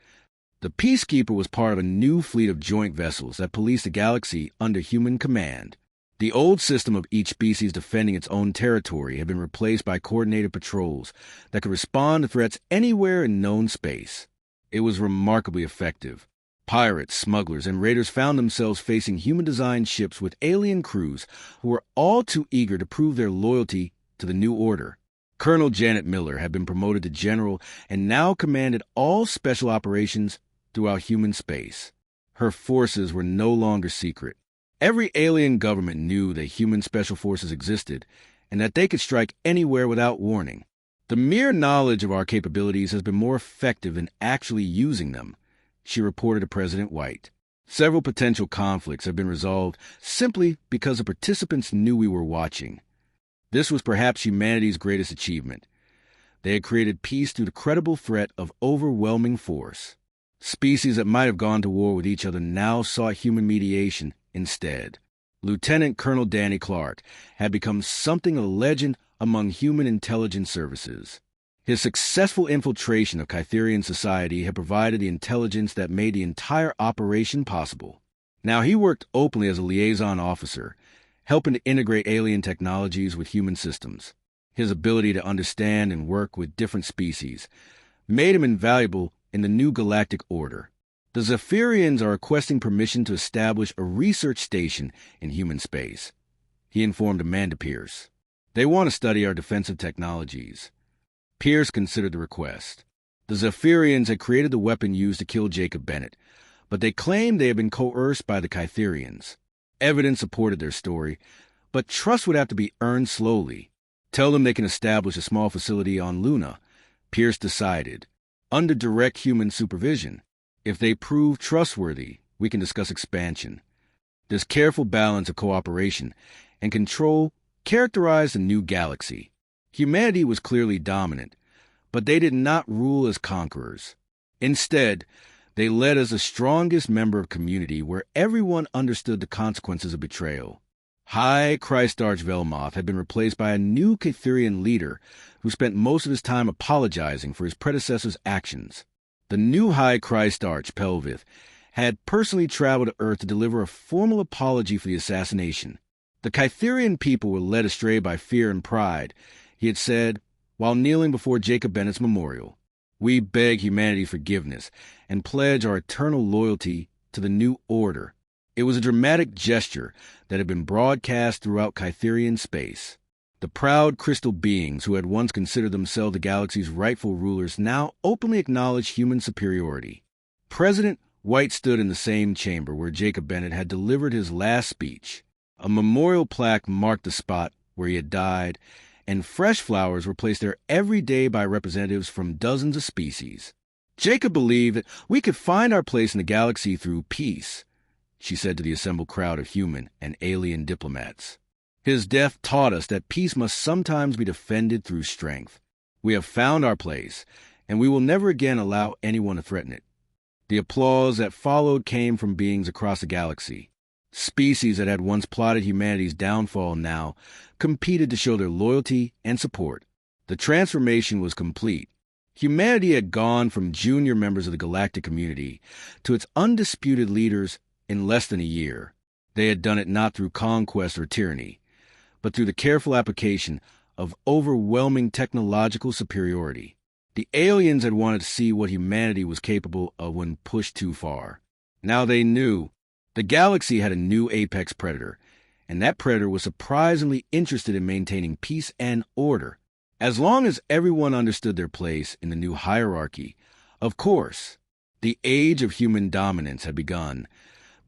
The Peacekeeper was part of a new fleet of joint vessels that policed the galaxy under human command. The old system of each species defending its own territory had been replaced by coordinated patrols that could respond to threats anywhere in known space. It was remarkably effective. Pirates, smugglers, and raiders found themselves facing human-designed ships with alien crews who were all too eager to prove their loyalty to the new order. Colonel Janet Miller had been promoted to general and now commanded all special operations throughout human space. Her forces were no longer secret. Every alien government knew that human special forces existed and that they could strike anywhere without warning. The mere knowledge of our capabilities has been more effective than actually using them, she reported to President White. Several potential conflicts have been resolved simply because the participants knew we were watching. This was perhaps humanity's greatest achievement. They had created peace through the credible threat of overwhelming force. Species that might have gone to war with each other now sought human mediation instead. Lieutenant Colonel Danny Clark had become something of a legend among human intelligence services. His successful infiltration of Kytherian society had provided the intelligence that made the entire operation possible. Now he worked openly as a liaison officer, helping to integrate alien technologies with human systems. His ability to understand and work with different species made him invaluable in the new galactic order. The Zephyrians are requesting permission to establish a research station in human space, he informed Amanda Pierce. They want to study our defensive technologies. Pierce considered the request. The Zephyrians had created the weapon used to kill Jacob Bennett, but they claimed they had been coerced by the Kytherians. Evidence supported their story, but trust would have to be earned slowly. Tell them they can establish a small facility on Luna, Pierce decided, under direct human supervision. If they prove trustworthy, we can discuss expansion. This careful balance of cooperation and control characterized the new galaxy. Humanity was clearly dominant, but they did not rule as conquerors. Instead, they led as the strongest member of community where everyone understood the consequences of betrayal. High Christarch Velmoth had been replaced by a new Catherian leader who spent most of his time apologizing for his predecessor's actions. The new High Christarch Pelvith had personally traveled to Earth to deliver a formal apology for the assassination. The Catherian people were led astray by fear and pride, he had said, while kneeling before Jacob Bennett's memorial. We beg humanity's forgiveness and pledge our eternal loyalty to the new order. It was a dramatic gesture that had been broadcast throughout Catherian space. The proud crystal beings who had once considered themselves the galaxy's rightful rulers now openly acknowledged human superiority. President White stood in the same chamber where Jacob Bennett had delivered his last speech. A memorial plaque marked the spot where he had died, and fresh flowers were placed there every day by representatives from dozens of species. Jacob believed that we could find our place in the galaxy through peace, she said to the assembled crowd of human and alien diplomats. His death taught us that peace must sometimes be defended through strength. We have found our place, and we will never again allow anyone to threaten it. The applause that followed came from beings across the galaxy. Species that had once plotted humanity's downfall now competed to show their loyalty and support. The transformation was complete. Humanity had gone from junior members of the galactic community to its undisputed leaders in less than a year. They had done it not through conquest or tyranny, but through the careful application of overwhelming technological superiority. The aliens had wanted to see what humanity was capable of when pushed too far. Now they knew. The galaxy had a new apex predator, and that predator was surprisingly interested in maintaining peace and order. As long as everyone understood their place in the new hierarchy, of course, the age of human dominance had begun,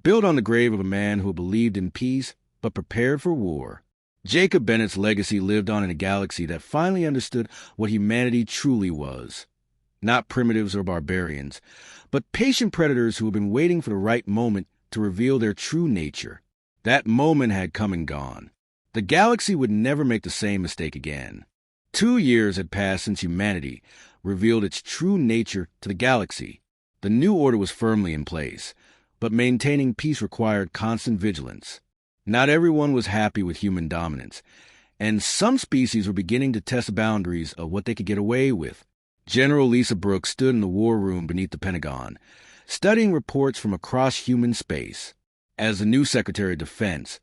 built on the grave of a man who believed in peace but prepared for war. Jacob Bennett's legacy lived on in a galaxy that finally understood what humanity truly was. Not primitives or barbarians, but patient predators who had been waiting for the right moment to reveal their true nature. That moment had come and gone. The galaxy would never make the same mistake again. 2 years had passed since humanity revealed its true nature to the galaxy. The new order was firmly in place, but maintaining peace required constant vigilance. Not everyone was happy with human dominance, and some species were beginning to test the boundaries of what they could get away with. General Lisa Brooks stood in the war room beneath the Pentagon, studying reports from across human space. As the new Secretary of Defense,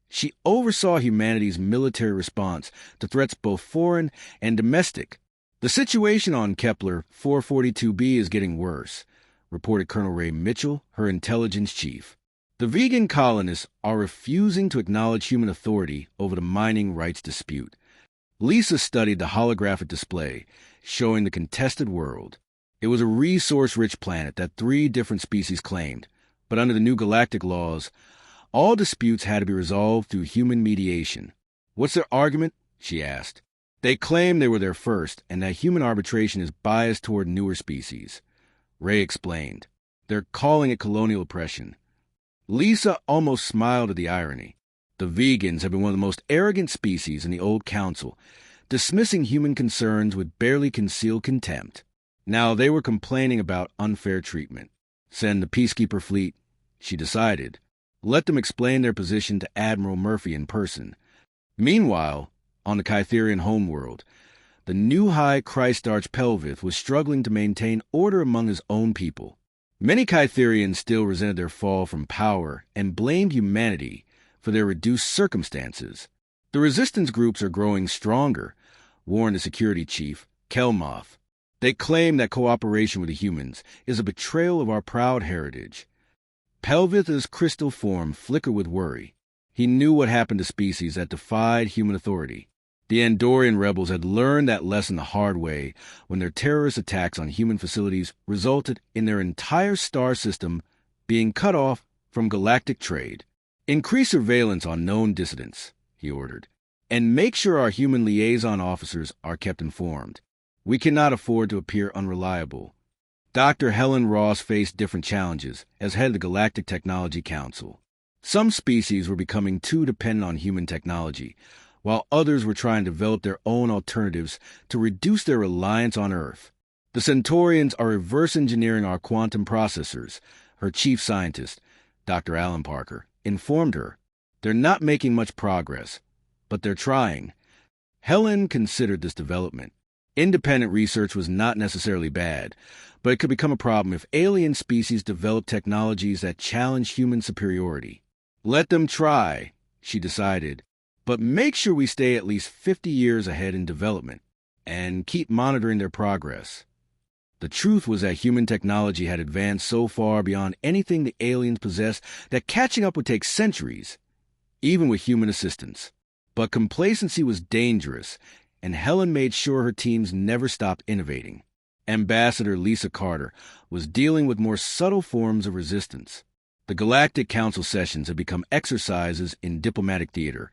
she oversaw humanity's military response to threats both foreign and domestic. The situation on Kepler 442b is getting worse, reported Colonel Ray Mitchell, her intelligence chief. The vegan colonists are refusing to acknowledge human authority over the mining rights dispute. Lisa studied the holographic display showing the contested world. It was a resource-rich planet that 3 different species claimed, but under the new galactic laws, all disputes had to be resolved through human mediation. What's their argument? She asked. They claim they were there first and that human arbitration is biased toward newer species. Ray explained. They're calling it colonial oppression. Lisa almost smiled at the irony. The vegans have been one of the most arrogant species in the old council, dismissing human concerns with barely concealed contempt. Now they were complaining about unfair treatment. Send the peacekeeper fleet, she decided. Let them explain their position to Admiral Murphy in person. Meanwhile, on the Catherian homeworld, the new High Christarch Pelvith was struggling to maintain order among his own people. Many Catherians still resented their fall from power and blamed humanity for their reduced circumstances. The resistance groups are growing stronger, warned the security chief, Kelmoth. They claim that cooperation with the humans is a betrayal of our proud heritage. Pelvith's crystal form flickered with worry. He knew what happened to species that defied human authority. The Andorian rebels had learned that lesson the hard way when their terrorist attacks on human facilities resulted in their entire star system being cut off from galactic trade. Increase surveillance on known dissidents, he ordered, and make sure our human liaison officers are kept informed. We cannot afford to appear unreliable. Dr. Helen Ross faced different challenges as head of the Galactic Technology Council. Some species were becoming too dependent on human technology, while others were trying to develop their own alternatives to reduce their reliance on Earth. The Centaurians are reverse engineering our quantum processors, her chief scientist, Dr. Alan Parker, informed her. They're not making much progress, but they're trying. Helen considered this development. Independent research was not necessarily bad, but it could become a problem if alien species developed technologies that challenge human superiority. Let them try, she decided, but make sure we stay at least 50 years ahead in development, and keep monitoring their progress. The truth was that human technology had advanced so far beyond anything the aliens possessed that catching up would take centuries, even with human assistance. But complacency was dangerous, and Helen made sure her teams never stopped innovating. Ambassador Lisa Carter was dealing with more subtle forms of resistance. The Galactic Council sessions had become exercises in diplomatic theater,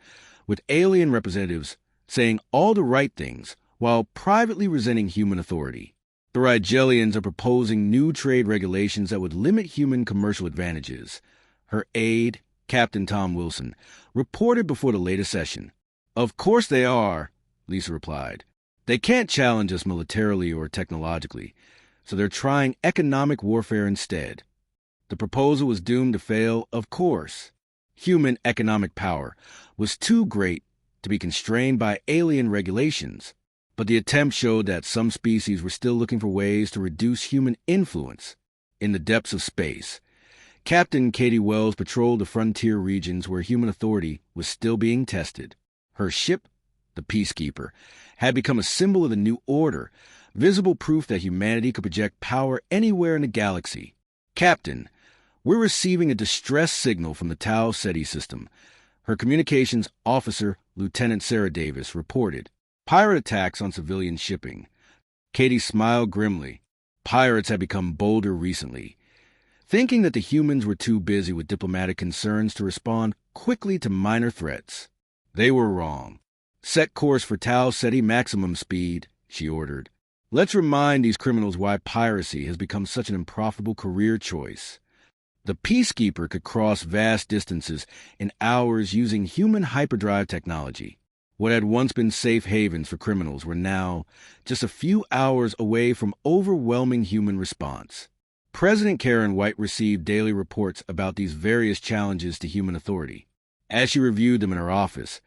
with alien representatives saying all the right things while privately resenting human authority. The Rigelians are proposing new trade regulations that would limit human commercial advantages. Her aide, Captain Tom Wilson, reported before the latest session. "Of course they are," Lisa replied. "They can't challenge us militarily or technologically, so they're trying economic warfare instead." The proposal was doomed to fail, of course. Human economic power was too great to be constrained by alien regulations, but the attempt showed that some species were still looking for ways to reduce human influence. In the depths of space, Captain Katie Wells patrolled the frontier regions where human authority was still being tested. Her ship, the Peacekeeper, had become a symbol of the new order, visible proof that humanity could project power anywhere in the galaxy. "Captain, we're receiving a distress signal from the Tau Ceti system," her communications officer, Lieutenant Sarah Davis, reported. "Pirate attacks on civilian shipping." Katie smiled grimly. Pirates had become bolder recently, thinking that the humans were too busy with diplomatic concerns to respond quickly to minor threats. They were wrong. "Set course for Tau Ceti maximum speed," she ordered. "Let's remind these criminals why piracy has become such an unprofitable career choice." The Peacekeeper could cross vast distances in hours using human hyperdrive technology. What had once been safe havens for criminals were now just a few hours away from overwhelming human response. President Karen White received daily reports about these various challenges to human authority. As she reviewed them in her office,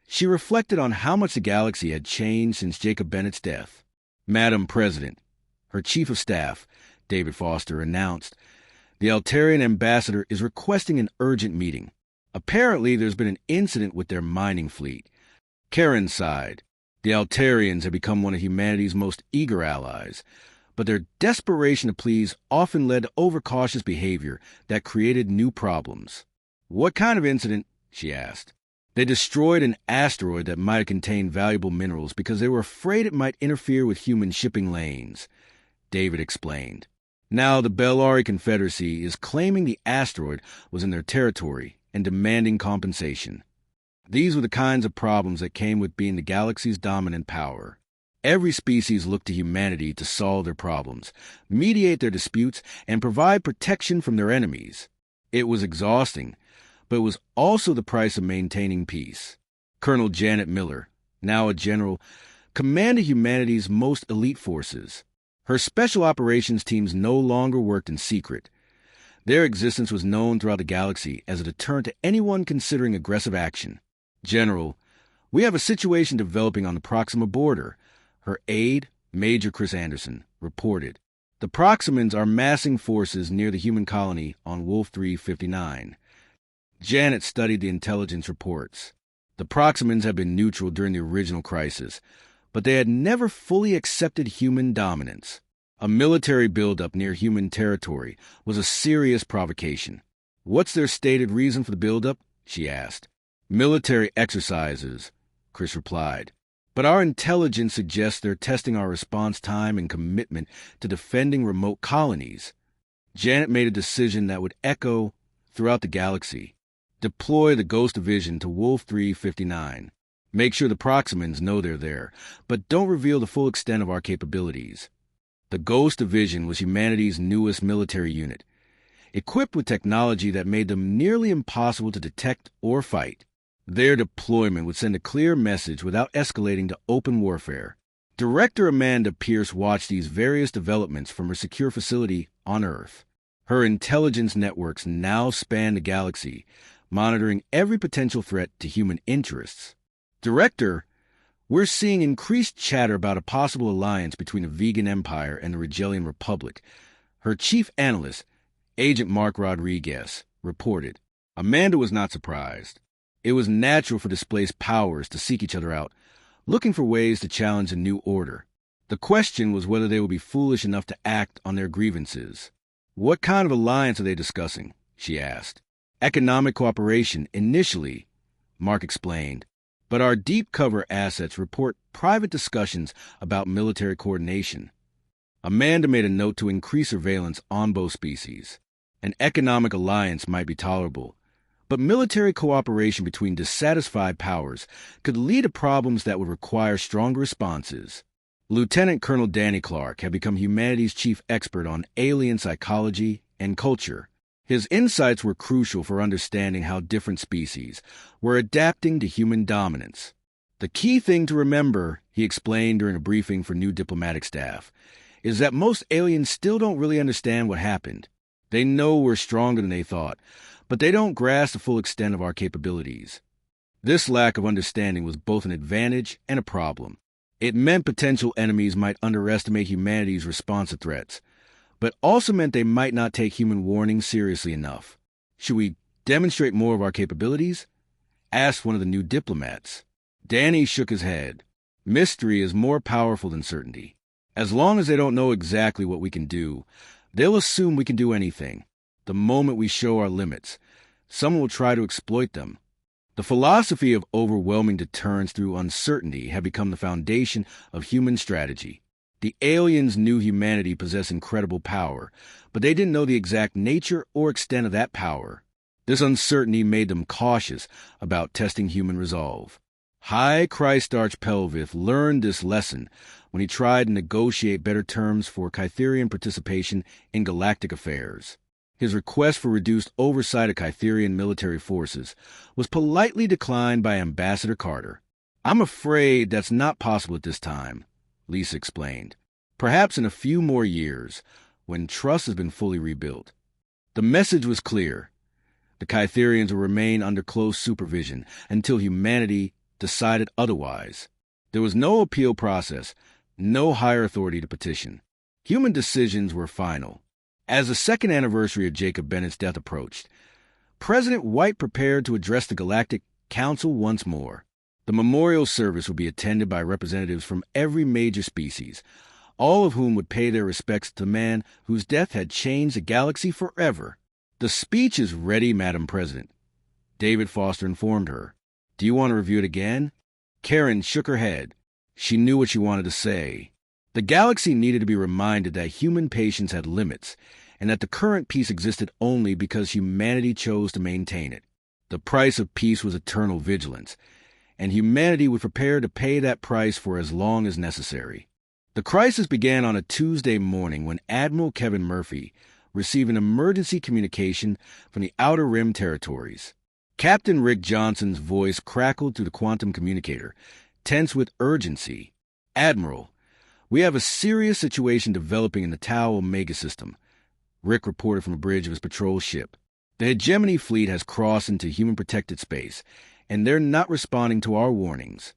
she reflected on how much the galaxy had changed since Jacob Bennett's death. "Madam President," her chief of staff, David Foster, announced, "the Altarian ambassador is requesting an urgent meeting. Apparently, there's been an incident with their mining fleet." Karen sighed. The Altarians had become one of humanity's most eager allies, but their desperation to please often led to overcautious behavior that created new problems. "What kind of incident?" she asked. "They destroyed an asteroid that might have contained valuable minerals because they were afraid it might interfere with human shipping lanes," David explained. "Now the Bellari Confederacy is claiming the asteroid was in their territory and demanding compensation." These were the kinds of problems that came with being the galaxy's dominant power. Every species looked to humanity to solve their problems, mediate their disputes, and provide protection from their enemies. It was exhausting, but it was also the price of maintaining peace. Colonel Janet Miller, now a general, commanded humanity's most elite forces. Her special operations teams no longer worked in secret. Their existence was known throughout the galaxy as a deterrent to anyone considering aggressive action. "General, we have a situation developing on the Proxima border," her aide, Major Chris Anderson, reported. "The Proximans are massing forces near the human colony on Wolf 359. Janet studied the intelligence reports. The Proximans had been neutral during the original crisis, but they had never fully accepted human dominance. A military buildup near human territory was a serious provocation. "What's their stated reason for the buildup?" she asked. "Military exercises," Chris replied. "But our intelligence suggests they're testing our response time and commitment to defending remote colonies." Janet made a decision that would echo throughout the galaxy. Deploy the Ghost Division to Wolf 359. Make sure the Proximans know they're there, but don't reveal the full extent of our capabilities. The Ghost Division was humanity's newest military unit, equipped with technology that made them nearly impossible to detect or fight. Their deployment would send a clear message without escalating to open warfare. Director Amanda Pierce watched these various developments from her secure facility on Earth. Her intelligence networks now spanned the galaxy, monitoring every potential threat to human interests. Director, we're seeing increased chatter about a possible alliance between the Vegan Empire and the Regellian Republic. Her chief analyst, Agent Mark Rodriguez, reported. Amanda was not surprised. It was natural for displaced powers to seek each other out, looking for ways to challenge a new order. The question was whether they would be foolish enough to act on their grievances. What kind of alliance are they discussing? She asked. Economic cooperation, initially, Mark explained. But our deep cover assets report private discussions about military coordination. Amanda made a note to increase surveillance on both species. An economic alliance might be tolerable, but military cooperation between dissatisfied powers could lead to problems that would require stronger responses. Lieutenant Colonel Danny Clark had become humanity's chief expert on alien psychology and culture. His insights were crucial for understanding how different species were adapting to human dominance. The key thing to remember, he explained during a briefing for new diplomatic staff, is that most aliens still don't really understand what happened. They know we're stronger than they thought, but they don't grasp the full extent of our capabilities. This lack of understanding was both an advantage and a problem. It meant potential enemies might underestimate humanity's response to threats, but also meant they might not take human warnings seriously enough. Should we demonstrate more of our capabilities? Asked one of the new diplomats. Danny shook his head. Mystery is more powerful than certainty. As long as they don't know exactly what we can do, they'll assume we can do anything. The moment we show our limits, someone will try to exploit them. The philosophy of overwhelming deterrence through uncertainty had become the foundation of human strategy. The aliens knew humanity possessed incredible power, but they didn't know the exact nature or extent of that power. This uncertainty made them cautious about testing human resolve. High Christarch Pelvith learned this lesson when he tried to negotiate better terms for Kytherian participation in galactic affairs. His request for reduced oversight of Kytherian military forces was politely declined by Ambassador Carter. I'm afraid that's not possible at this time, Lisa explained. Perhaps in a few more years, when trust has been fully rebuilt. The message was clear. The Kytherians will remain under close supervision until humanity decided otherwise. There was no appeal process, no higher authority to petition. Human decisions were final. As the second anniversary of Jacob Bennett's death approached, President White prepared to address the Galactic Council once more. The memorial service would be attended by representatives from every major species, all of whom would pay their respects to the man whose death had changed the galaxy forever. The speech is ready, Madam President, David Foster informed her. Do you want to review it again? Karen shook her head. She knew what she wanted to say. The galaxy needed to be reminded that human patience had limits, and that the current peace existed only because humanity chose to maintain it. The price of peace was eternal vigilance, and humanity would prepare to pay that price for as long as necessary. The crisis began on a Tuesday morning when Admiral Kevin Murphy received an emergency communication from the Outer Rim territories. Captain Rick Johnson's voice crackled through the quantum communicator, tense with urgency. Admiral, we have a serious situation developing in the Tau Omega system, Rick reported from a bridge of his patrol ship. The hegemony fleet has crossed into human-protected space, and they're not responding to our warnings.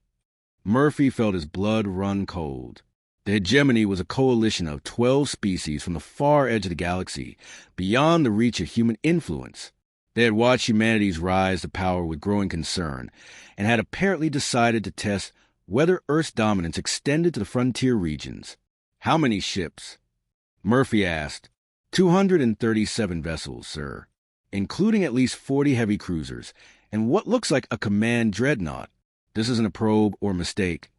Murphy felt his blood run cold. The hegemony was a coalition of 12 species from the far edge of the galaxy, beyond the reach of human influence. They had watched humanity's rise to power with growing concern, and had apparently decided to test whether Earth's dominance extended to the frontier regions. How many ships? Murphy asked. 237 vessels, sir, including at least 40 heavy cruisers, and what looks like a command dreadnought. This isn't a probe or mistake.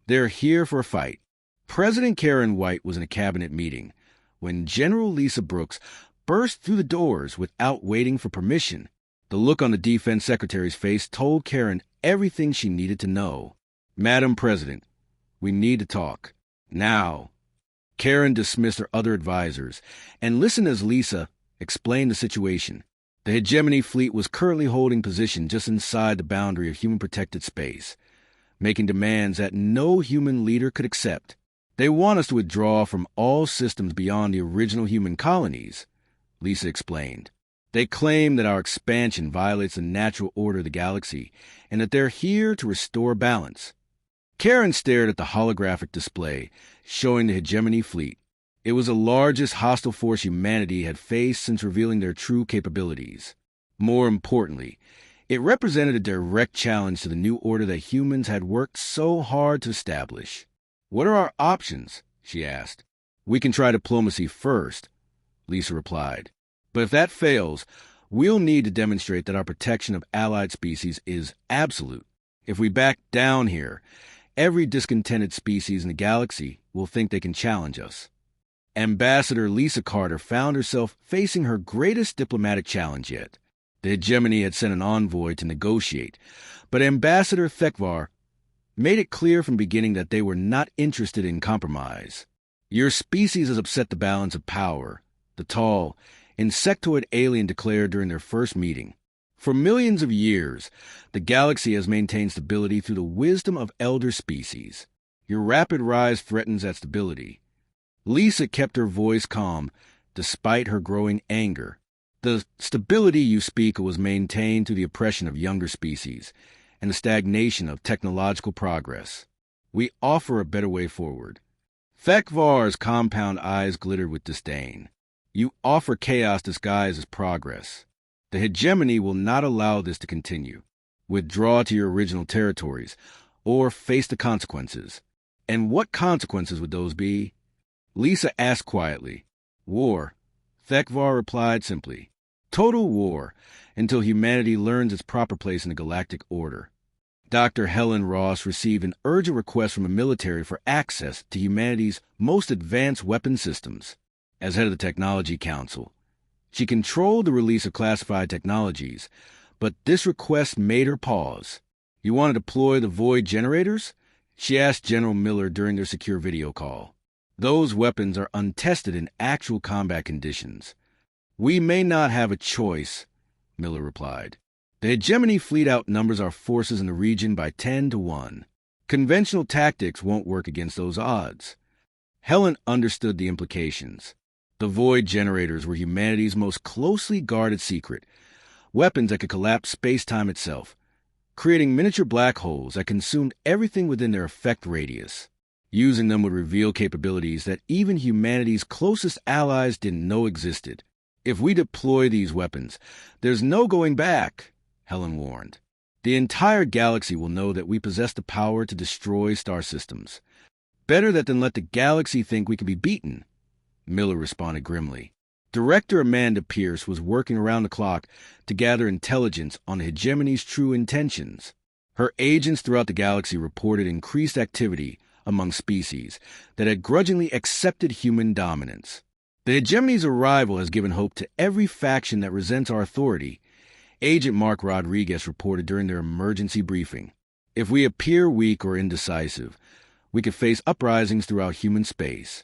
They're here for a fight. President Karen White was in a cabinet meeting when General Lisa Brooks burst through the doors without waiting for permission. The look on the defense secretary's face told Karen everything she needed to know. Madam President, we need to talk. Now. Karen dismissed her other advisors and listened as Lisa explained the situation. The hegemony fleet was currently holding position just inside the boundary of human-protected space, making demands that no human leader could accept. They want us to withdraw from all systems beyond the original human colonies, Lisa explained. They claim that our expansion violates the natural order of the galaxy and that they're here to restore balance. Karen stared at the holographic display showing the hegemony fleet. It was the largest hostile force humanity had faced since revealing their true capabilities. More importantly, it represented a direct challenge to the new order that humans had worked so hard to establish. "What are our options?" she asked. "We can try diplomacy first," Lisa replied. "But if that fails, we'll need to demonstrate that our protection of allied species is absolute. If we back down here, every discontented species in the galaxy will think they can challenge us." Ambassador Lisa Carter found herself facing her greatest diplomatic challenge yet. The hegemony had sent an envoy to negotiate, but Ambassador Thekvar made it clear from the beginning that they were not interested in compromise. "Your species has upset the balance of power," the tall, insectoid alien declared during their first meeting. "For millions of years, the galaxy has maintained stability through the wisdom of elder species. Your rapid rise threatens that stability." Lisa kept her voice calm, despite her growing anger. "The stability you speak of was maintained through the oppression of younger species and the stagnation of technological progress. We offer a better way forward." Thekvar's compound eyes glittered with disdain. "You offer chaos disguised as progress. The hegemony will not allow this to continue. Withdraw to your original territories, or face the consequences." "And what consequences would those be?" Lisa asked quietly. "War," Thekvar replied simply. "Total war, until humanity learns its proper place in the galactic order." Dr. Helen Ross received an urgent request from the military for access to humanity's most advanced weapon systems. As head of the Technology Council, she controlled the release of classified technologies, but this request made her pause. "You want to deploy the void generators?" she asked General Miller during their secure video call. "Those weapons are untested in actual combat conditions." "We may not have a choice," Miller replied. "The hegemony fleet outnumbers our forces in the region by 10 to 1. Conventional tactics won't work against those odds." Helen understood the implications. The void generators were humanity's most closely guarded secret, weapons that could collapse space-time itself, creating miniature black holes that consumed everything within their effect radius. Using them would reveal capabilities that even humanity's closest allies didn't know existed. "If we deploy these weapons, there's no going back," Helen warned. "The entire galaxy will know that we possess the power to destroy star systems. Better that than let the galaxy think we can be beaten," Miller responded grimly. Director Amanda Pierce was working around the clock to gather intelligence on the hegemony's true intentions. Her agents throughout the galaxy reported increased activity among species that had grudgingly accepted human dominance. "The hegemony's arrival has given hope to every faction that resents our authority," Agent Mark Rodriguez reported during their emergency briefing. "If we appear weak or indecisive, we could face uprisings throughout human space."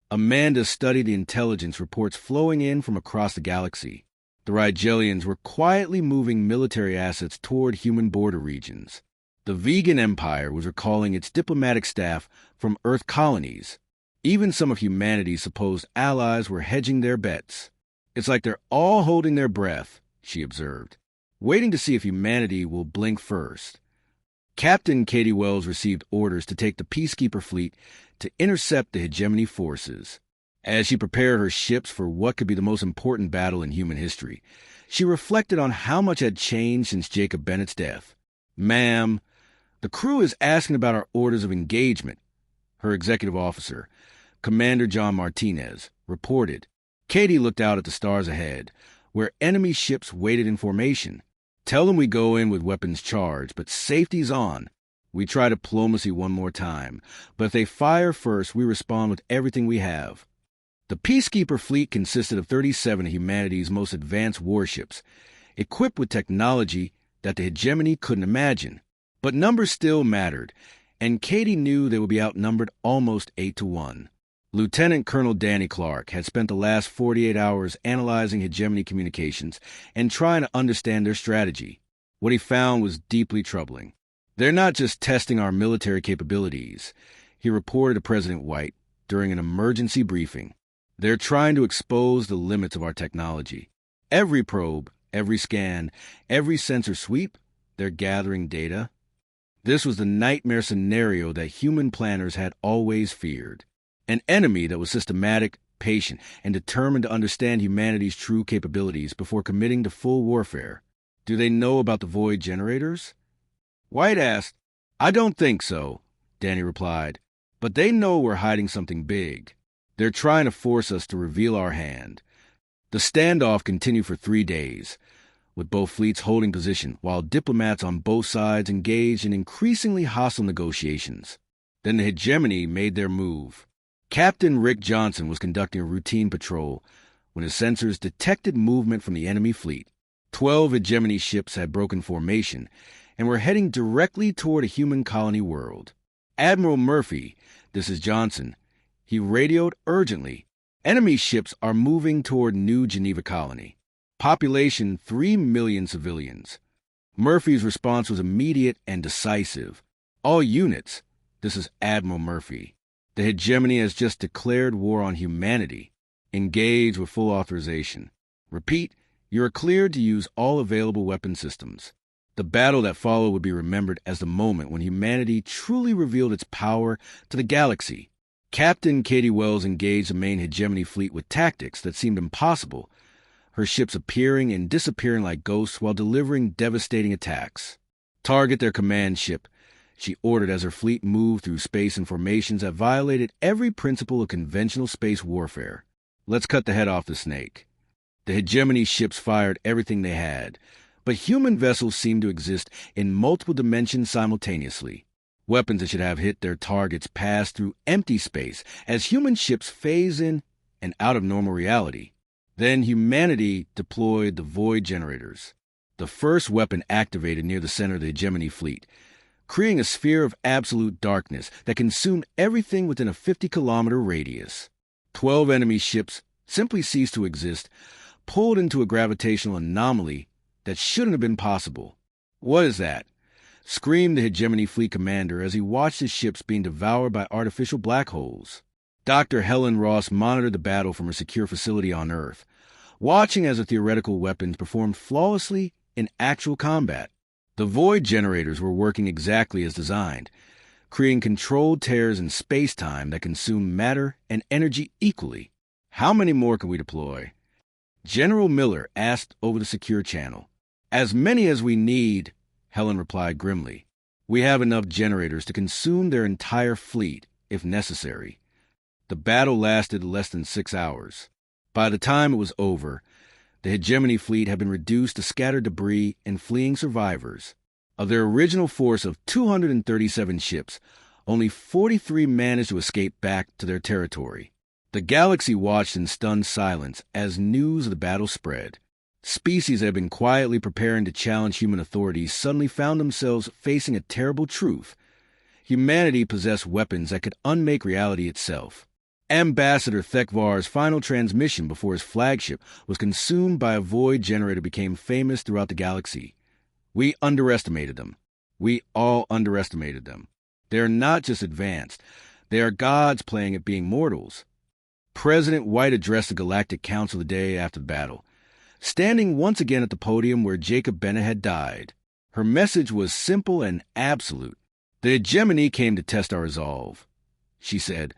Amanda studied the intelligence reports flowing in from across the galaxy. The Rigelians were quietly moving military assets toward human border regions. The Vegan Empire was recalling its diplomatic staff from Earth colonies. Even some of humanity's supposed allies were hedging their bets. "It's like they're all holding their breath," she observed, "waiting to see if humanity will blink first." Captain Katie Wells received orders to take the Peacekeeper fleet to intercept the hegemony forces. As she prepared her ships for what could be the most important battle in human history, she reflected on how much had changed since Jacob Bennett's death. "Ma'am, the crew is asking about our orders of engagement," her executive officer, Commander John Martinez, reported. Katie looked out at the stars ahead, where enemy ships waited in formation. "Tell them we go in with weapons charged, but safety's on. We try diplomacy one more time, but if they fire first, we respond with everything we have." The Peacekeeper fleet consisted of 37 of humanity's most advanced warships, equipped with technology that the hegemony couldn't imagine. But numbers still mattered, and Katie knew they would be outnumbered almost 8 to 1. Lieutenant Colonel Danny Clark had spent the last 48 hours analyzing hegemony communications and trying to understand their strategy. What he found was deeply troubling. "They're not just testing our military capabilities," he reported to President White during an emergency briefing. "They're trying to expose the limits of our technology." Every probe, every scan, every sensor sweep, they're gathering data. This was the nightmare scenario that human planners had always feared. An enemy that was systematic, patient, and determined to understand humanity's true capabilities before committing to full warfare. Do they know about the void generators? White asked. I don't think so, Danny replied. But they know we're hiding something big. They're trying to force us to reveal our hand. The standoff continued for 3 days, with both fleets holding position while diplomats on both sides engaged in increasingly hostile negotiations. Then the hegemony made their move. Captain Rick Johnson was conducting a routine patrol when his sensors detected movement from the enemy fleet. 12 hegemony ships had broken formation and were heading directly toward a human colony world. Admiral Murphy, this is Johnson, he radioed urgently. Enemy ships are moving toward New Geneva colony. Population 3 million civilians. Murphy's response was immediate and decisive. All units, this is Admiral Murphy. The hegemony has just declared war on humanity. Engage with full authorization. Repeat, you are cleared to use all available weapon systems. The battle that followed would be remembered as the moment when humanity truly revealed its power to the galaxy. Captain Katie Wells engaged the main hegemony fleet with tactics that seemed impossible, her ships appearing and disappearing like ghosts while delivering devastating attacks. Target their command ship, she ordered as her fleet moved through space in formations that violated every principle of conventional space warfare. Let's cut the head off the snake. The hegemony ships fired everything they had, but human vessels seemed to exist in multiple dimensions simultaneously. Weapons that should have hit their targets passed through empty space as human ships phase in and out of normal reality. Then humanity deployed the void generators. The first weapon activated near the center of the hegemony fleet, creating a sphere of absolute darkness that consumed everything within a 50-kilometer radius. 12 enemy ships simply ceased to exist, pulled into a gravitational anomaly that shouldn't have been possible. What is that? Screamed the hegemony fleet commander as he watched his ships being devoured by artificial black holes. Dr. Helen Ross monitored the battle from her secure facility on Earth, watching as the theoretical weapons performed flawlessly in actual combat. The void generators were working exactly as designed, creating controlled tears in space-time that consumed matter and energy equally. How many more can we deploy? General Miller asked over the secure channel. As many as we need, Helen replied grimly. We have enough generators to consume their entire fleet, if necessary. The battle lasted less than 6 hours. By the time it was over, the hegemony fleet had been reduced to scattered debris and fleeing survivors. Of their original force of 237 ships, only 43 managed to escape back to their territory. The galaxy watched in stunned silence as news of the battle spread. Species that had been quietly preparing to challenge human authorities suddenly found themselves facing a terrible truth. Humanity possessed weapons that could unmake reality itself. Ambassador Thekvar's final transmission before his flagship was consumed by a void generator became famous throughout the galaxy. We underestimated them. We all underestimated them. They are not just advanced. They are gods playing at being mortals. President White addressed the Galactic Council the day after the battle, standing once again at the podium where Jacob Bennett had died. Her message was simple and absolute. The hegemony came to test our resolve, she said,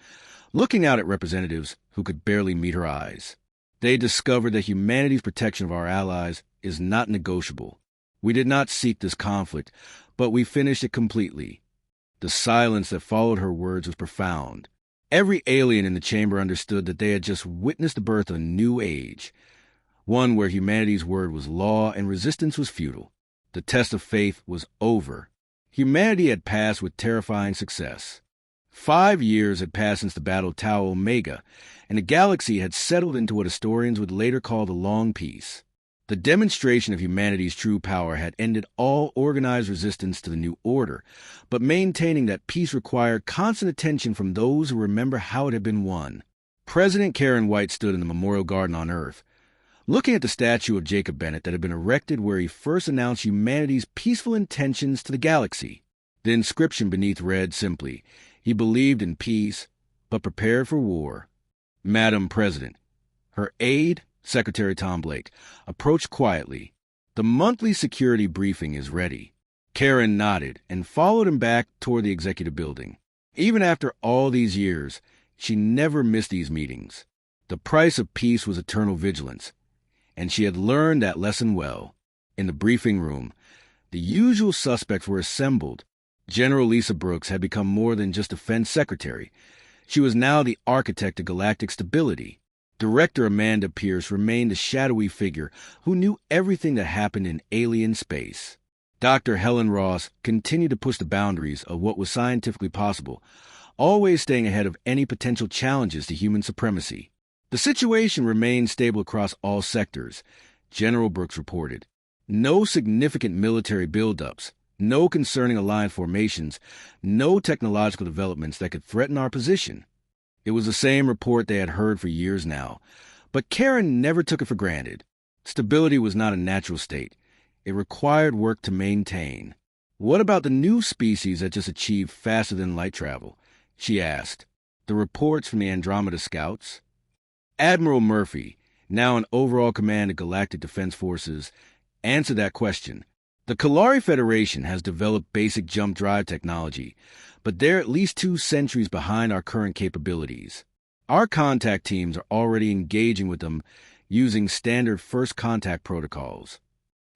looking out at representatives who could barely meet her eyes. They discovered that humanity's protection of our allies is not negotiable. We did not seek this conflict, but we finished it completely. The silence that followed her words was profound. Every alien in the chamber understood that they had just witnessed the birth of a new age, one where humanity's word was law and resistance was futile. The test of faith was over. Humanity had passed with terrifying success. 5 years had passed since the Battle of Tau Omega, and the galaxy had settled into what historians would later call the Long Peace. The demonstration of humanity's true power had ended all organized resistance to the new order, but maintaining that peace required constant attention from those who remember how it had been won. President Karen White stood in the Memorial Garden on Earth, looking at the statue of Jacob Bennett that had been erected where he first announced humanity's peaceful intentions to the galaxy. The inscription beneath read simply, "He believed in peace, but prepared for war. Madam President." Her aide, Secretary Tom Blake, approached quietly. "The monthly security briefing is ready." Karen nodded and followed him back toward the executive building. Even after all these years, she never missed these meetings. The price of peace was eternal vigilance, and she had learned that lesson well. In the briefing room, the usual suspects were assembled. General Lisa Brooks had become more than just defense secretary. She was now the architect of galactic stability. Director Amanda Pierce remained a shadowy figure who knew everything that happened in alien space. Dr. Helen Ross continued to push the boundaries of what was scientifically possible, always staying ahead of any potential challenges to human supremacy. The situation remained stable across all sectors, General Brooks reported. No significant military buildups, no concerning alliance formations, no technological developments that could threaten our position. It was the same report they had heard for years now, but Karen never took it for granted. Stability was not a natural state. It required work to maintain. "What about the new species that just achieved faster-than-light travel?" she asked. "The reports from the Andromeda Scouts?" Admiral Murphy, now in overall command of Galactic Defense Forces, answered that question. "The Kalari Federation has developed basic jump drive technology, but they're at least 2 centuries behind our current capabilities. Our contact teams are already engaging with them using standard first contact protocols.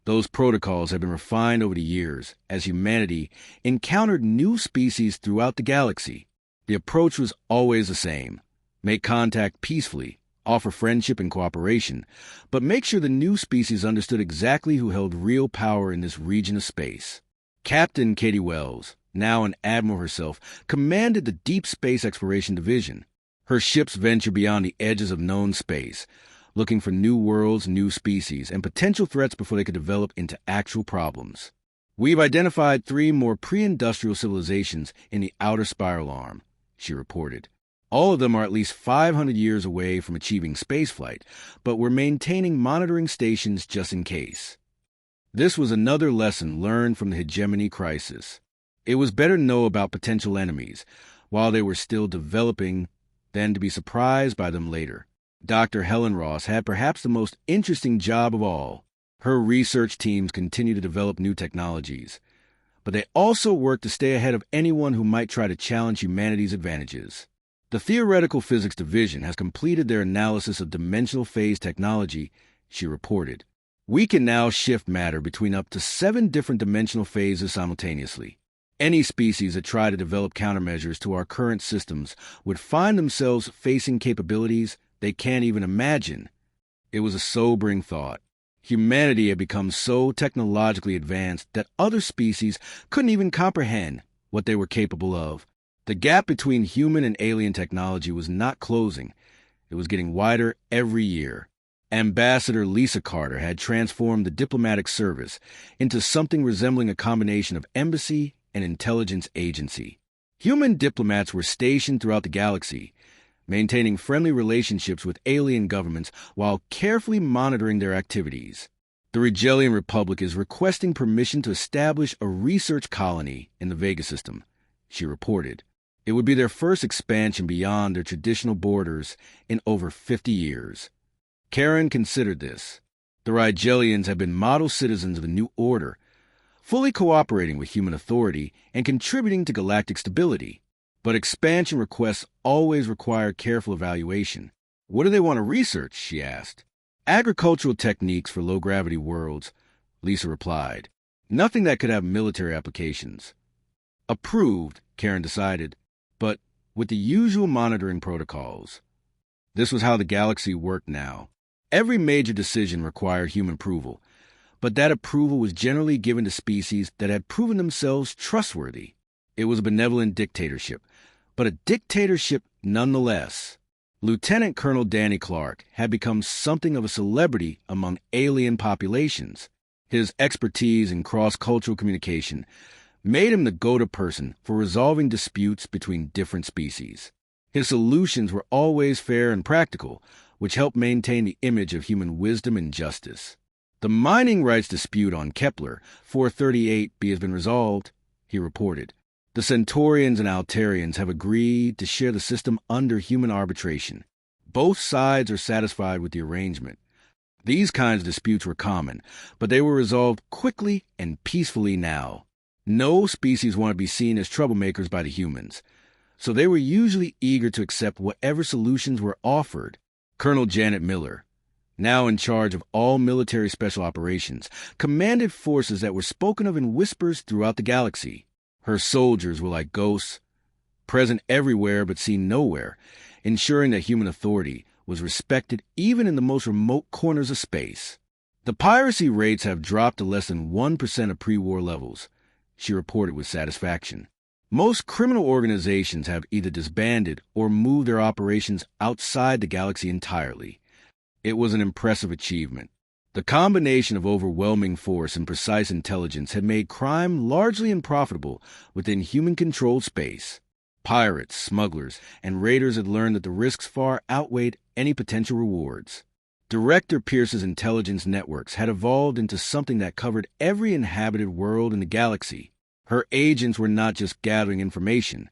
Those protocols have been refined over the years as humanity encountered new species throughout the galaxy. The approach was always the same: make contact peacefully, offer friendship and cooperation, but make sure the new species understood exactly who held real power in this region of space." Captain Katie Wells, now an admiral herself, commanded the Deep Space Exploration Division. Her ships venture beyond the edges of known space, looking for new worlds, new species, and potential threats before they could develop into actual problems. "We've identified 3 more pre-industrial civilizations in the outer spiral arm," she reported. "All of them are at least 500 years away from achieving spaceflight, but we're maintaining monitoring stations just in case." This was another lesson learned from the hegemony crisis. It was better to know about potential enemies while they were still developing than to be surprised by them later. Dr. Helen Ross had perhaps the most interesting job of all. Her research teams continued to develop new technologies, but they also worked to stay ahead of anyone who might try to challenge humanity's advantages. "The Theoretical Physics Division has completed their analysis of dimensional phase technology," she reported. "We can now shift matter between up to 7 different dimensional phases simultaneously. Any species that try to develop countermeasures to our current systems would find themselves facing capabilities they can't even imagine." It was a sobering thought. Humanity had become so technologically advanced that other species couldn't even comprehend what they were capable of. The gap between human and alien technology was not closing. It was getting wider every year. Ambassador Lisa Carter had transformed the diplomatic service into something resembling a combination of embassy and intelligence agency. Human diplomats were stationed throughout the galaxy, maintaining friendly relationships with alien governments while carefully monitoring their activities. "The Rigelian Republic is requesting permission to establish a research colony in the Vega system," she reported. It would be their first expansion beyond their traditional borders in over 50 years. Karen considered this. The Rigelians had been model citizens of the New Order, fully cooperating with human authority and contributing to galactic stability. But expansion requests always require careful evaluation. "What do they want to research?" she asked. "Agricultural techniques for low-gravity worlds," Lisa replied. "Nothing that could have military applications." Approved, Karen decided, but with the usual monitoring protocols. This was how the galaxy worked now. Every major decision required human approval, but that approval was generally given to species that had proven themselves trustworthy. It was a benevolent dictatorship, but a dictatorship nonetheless. Lieutenant Colonel Danny Clark had become something of a celebrity among alien populations. His expertise in cross-cultural communication made him the go-to person for resolving disputes between different species. His solutions were always fair and practical, which helped maintain the image of human wisdom and justice. "The mining rights dispute on Kepler 438b has been resolved," he reported. "The Centaurians and Altarians have agreed to share the system under human arbitration. Both sides are satisfied with the arrangement. These kinds of disputes were common, but they were resolved quickly and peacefully now. No species wanted to be seen as troublemakers by the humans, so they were usually eager to accept whatever solutions were offered. Colonel Janet Miller, now in charge of all military special operations, commanded forces that were spoken of in whispers throughout the galaxy. Her soldiers were like ghosts, present everywhere but seen nowhere, ensuring that human authority was respected even in the most remote corners of space. The piracy rates have dropped to less than 1% of pre-war levels, she reported with satisfaction. Most criminal organizations have either disbanded or moved their operations outside the galaxy entirely. It was an impressive achievement. The combination of overwhelming force and precise intelligence had made crime largely unprofitable within human-controlled space. Pirates, smugglers, and raiders had learned that the risks far outweighed any potential rewards. Director Pierce's intelligence networks had evolved into something that covered every inhabited world in the galaxy. Her agents were not just gathering information.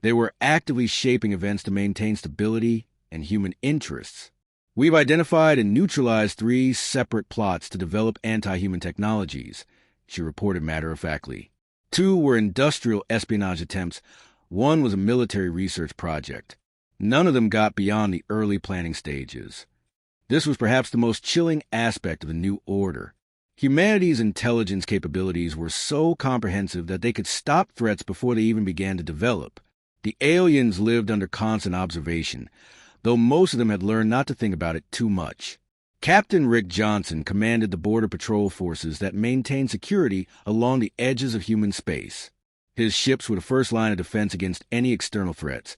They were actively shaping events to maintain stability and human interests. We've identified and neutralized 3 separate plots to develop anti-human technologies, she reported matter-of-factly. 2 were industrial espionage attempts. 1 was a military research project. None of them got beyond the early planning stages. This was perhaps the most chilling aspect of the New Order. Humanity's intelligence capabilities were so comprehensive that they could stop threats before they even began to develop. The aliens lived under constant observation, though most of them had learned not to think about it too much. Captain Rick Johnson commanded the border patrol forces that maintained security along the edges of human space. His ships were the first line of defense against any external threats,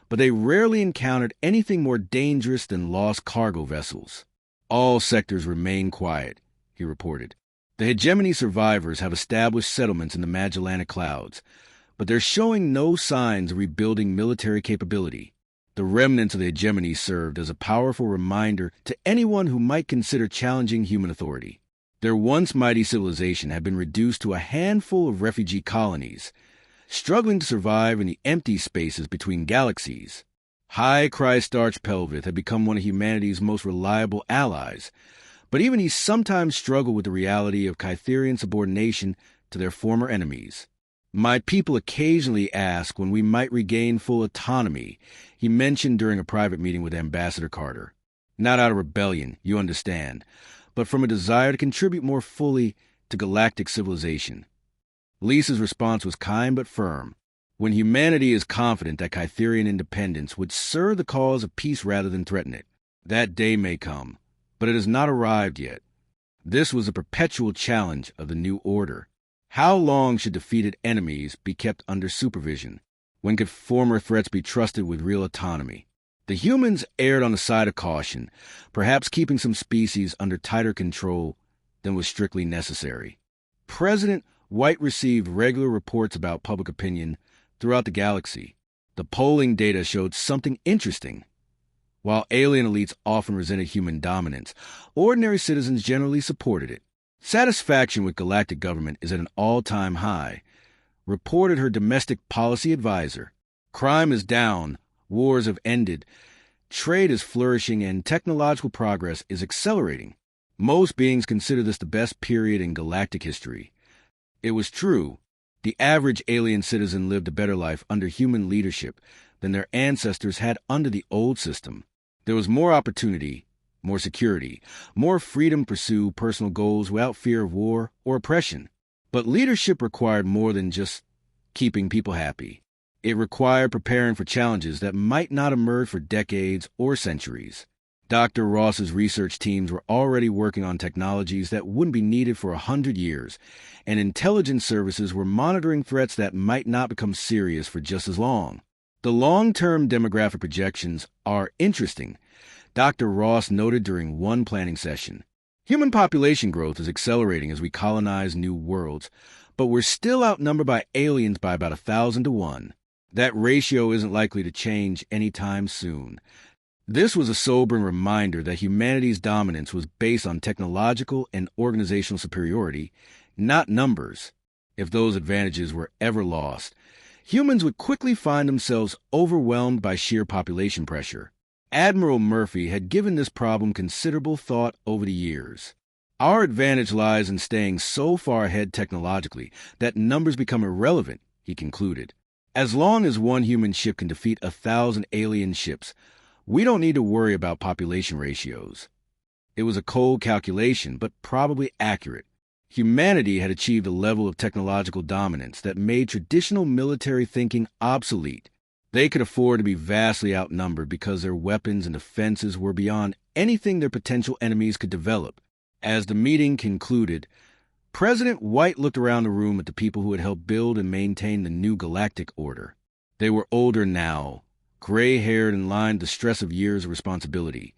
but they rarely encountered anything more dangerous than lost cargo vessels. All sectors remain quiet, he reported. The hegemony survivors have established settlements in the Magellanic Clouds, but they're showing no signs of rebuilding military capability. The remnants of the hegemony served as a powerful reminder to anyone who might consider challenging human authority. Their once mighty civilization had been reduced to a handful of refugee colonies, struggling to survive in the empty spaces between galaxies. High Christarch Pelvith had become one of humanity's most reliable allies, but even he sometimes struggled with the reality of Kytherian subordination to their former enemies. My people occasionally ask when we might regain full autonomy, he mentioned during a private meeting with Ambassador Carter. Not out of rebellion, you understand, but from a desire to contribute more fully to galactic civilization. Lisa's response was kind but firm. When humanity is confident that Kytherian independence would serve the cause of peace rather than threaten it, that day may come, but it has not arrived yet. This was a perpetual challenge of the New Order. How long should defeated enemies be kept under supervision? When could former threats be trusted with real autonomy? The humans erred on the side of caution, perhaps keeping some species under tighter control than was strictly necessary. President White received regular reports about public opinion throughout the galaxy. The polling data showed something interesting. While alien elites often resented human dominance, ordinary citizens generally supported it. Satisfaction with galactic government is at an all-time high, reported her domestic policy advisor. Crime is down, wars have ended, trade is flourishing, and technological progress is accelerating. Most beings consider this the best period in galactic history. It was true. The average alien citizen lived a better life under human leadership than their ancestors had under the old system. There was more opportunity, more security, more freedom to pursue personal goals without fear of war or oppression. But leadership required more than just keeping people happy. It required preparing for challenges that might not emerge for decades or centuries. Dr. Ross's research teams were already working on technologies that wouldn't be needed for 100 years, and intelligence services were monitoring threats that might not become serious for just as long. The long-term demographic projections are interesting, Dr. Ross noted during one planning session. Human population growth is accelerating as we colonize new worlds, but we're still outnumbered by aliens by about 1,000 to 1. That ratio isn't likely to change anytime soon. This was a sobering reminder that humanity's dominance was based on technological and organizational superiority, not numbers. If those advantages were ever lost, humans would quickly find themselves overwhelmed by sheer population pressure. Admiral Murphy had given this problem considerable thought over the years. Our advantage lies in staying so far ahead technologically that numbers become irrelevant, he concluded. As long as one human ship can defeat 1,000 alien ships, we don't need to worry about population ratios. It was a cold calculation, but probably accurate. Humanity had achieved a level of technological dominance that made traditional military thinking obsolete. They could afford to be vastly outnumbered because their weapons and defenses were beyond anything their potential enemies could develop. As the meeting concluded, President White looked around the room at the people who had helped build and maintain the new galactic order. They were older now, gray-haired and lined with the stress of years of responsibility,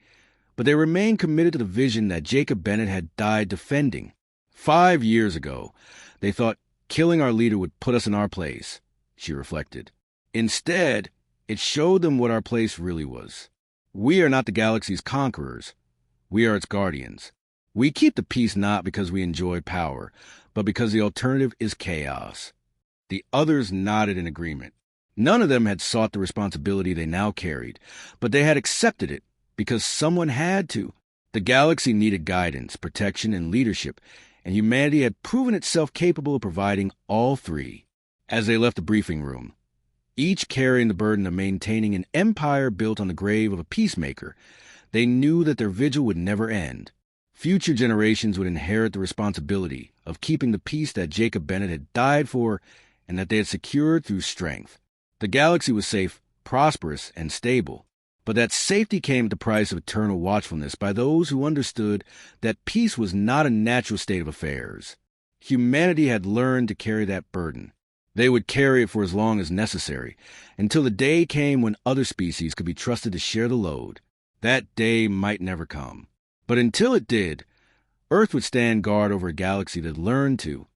but they remained committed to the vision that Jacob Bennett had died defending. 5 years ago, they thought killing our leader would put us in our place, she reflected. Instead, it showed them what our place really was. We are not the galaxy's conquerors. We are its guardians. We keep the peace not because we enjoy power, but because the alternative is chaos. The others nodded in agreement. None of them had sought the responsibility they now carried, but they had accepted it because someone had to. The galaxy needed guidance, protection, and leadership, and humanity had proven itself capable of providing all three. As they left the briefing room, each carrying the burden of maintaining an empire built on the grave of a peacemaker, they knew that their vigil would never end. Future generations would inherit the responsibility of keeping the peace that Jacob Bennett had died for and that they had secured through strength. The galaxy was safe, prosperous, and stable, but that safety came at the price of eternal watchfulness by those who understood that peace was not a natural state of affairs. Humanity had learned to carry that burden. They would carry it for as long as necessary, until the day came when other species could be trusted to share the load. That day might never come. But until it did, Earth would stand guard over a galaxy that learned to,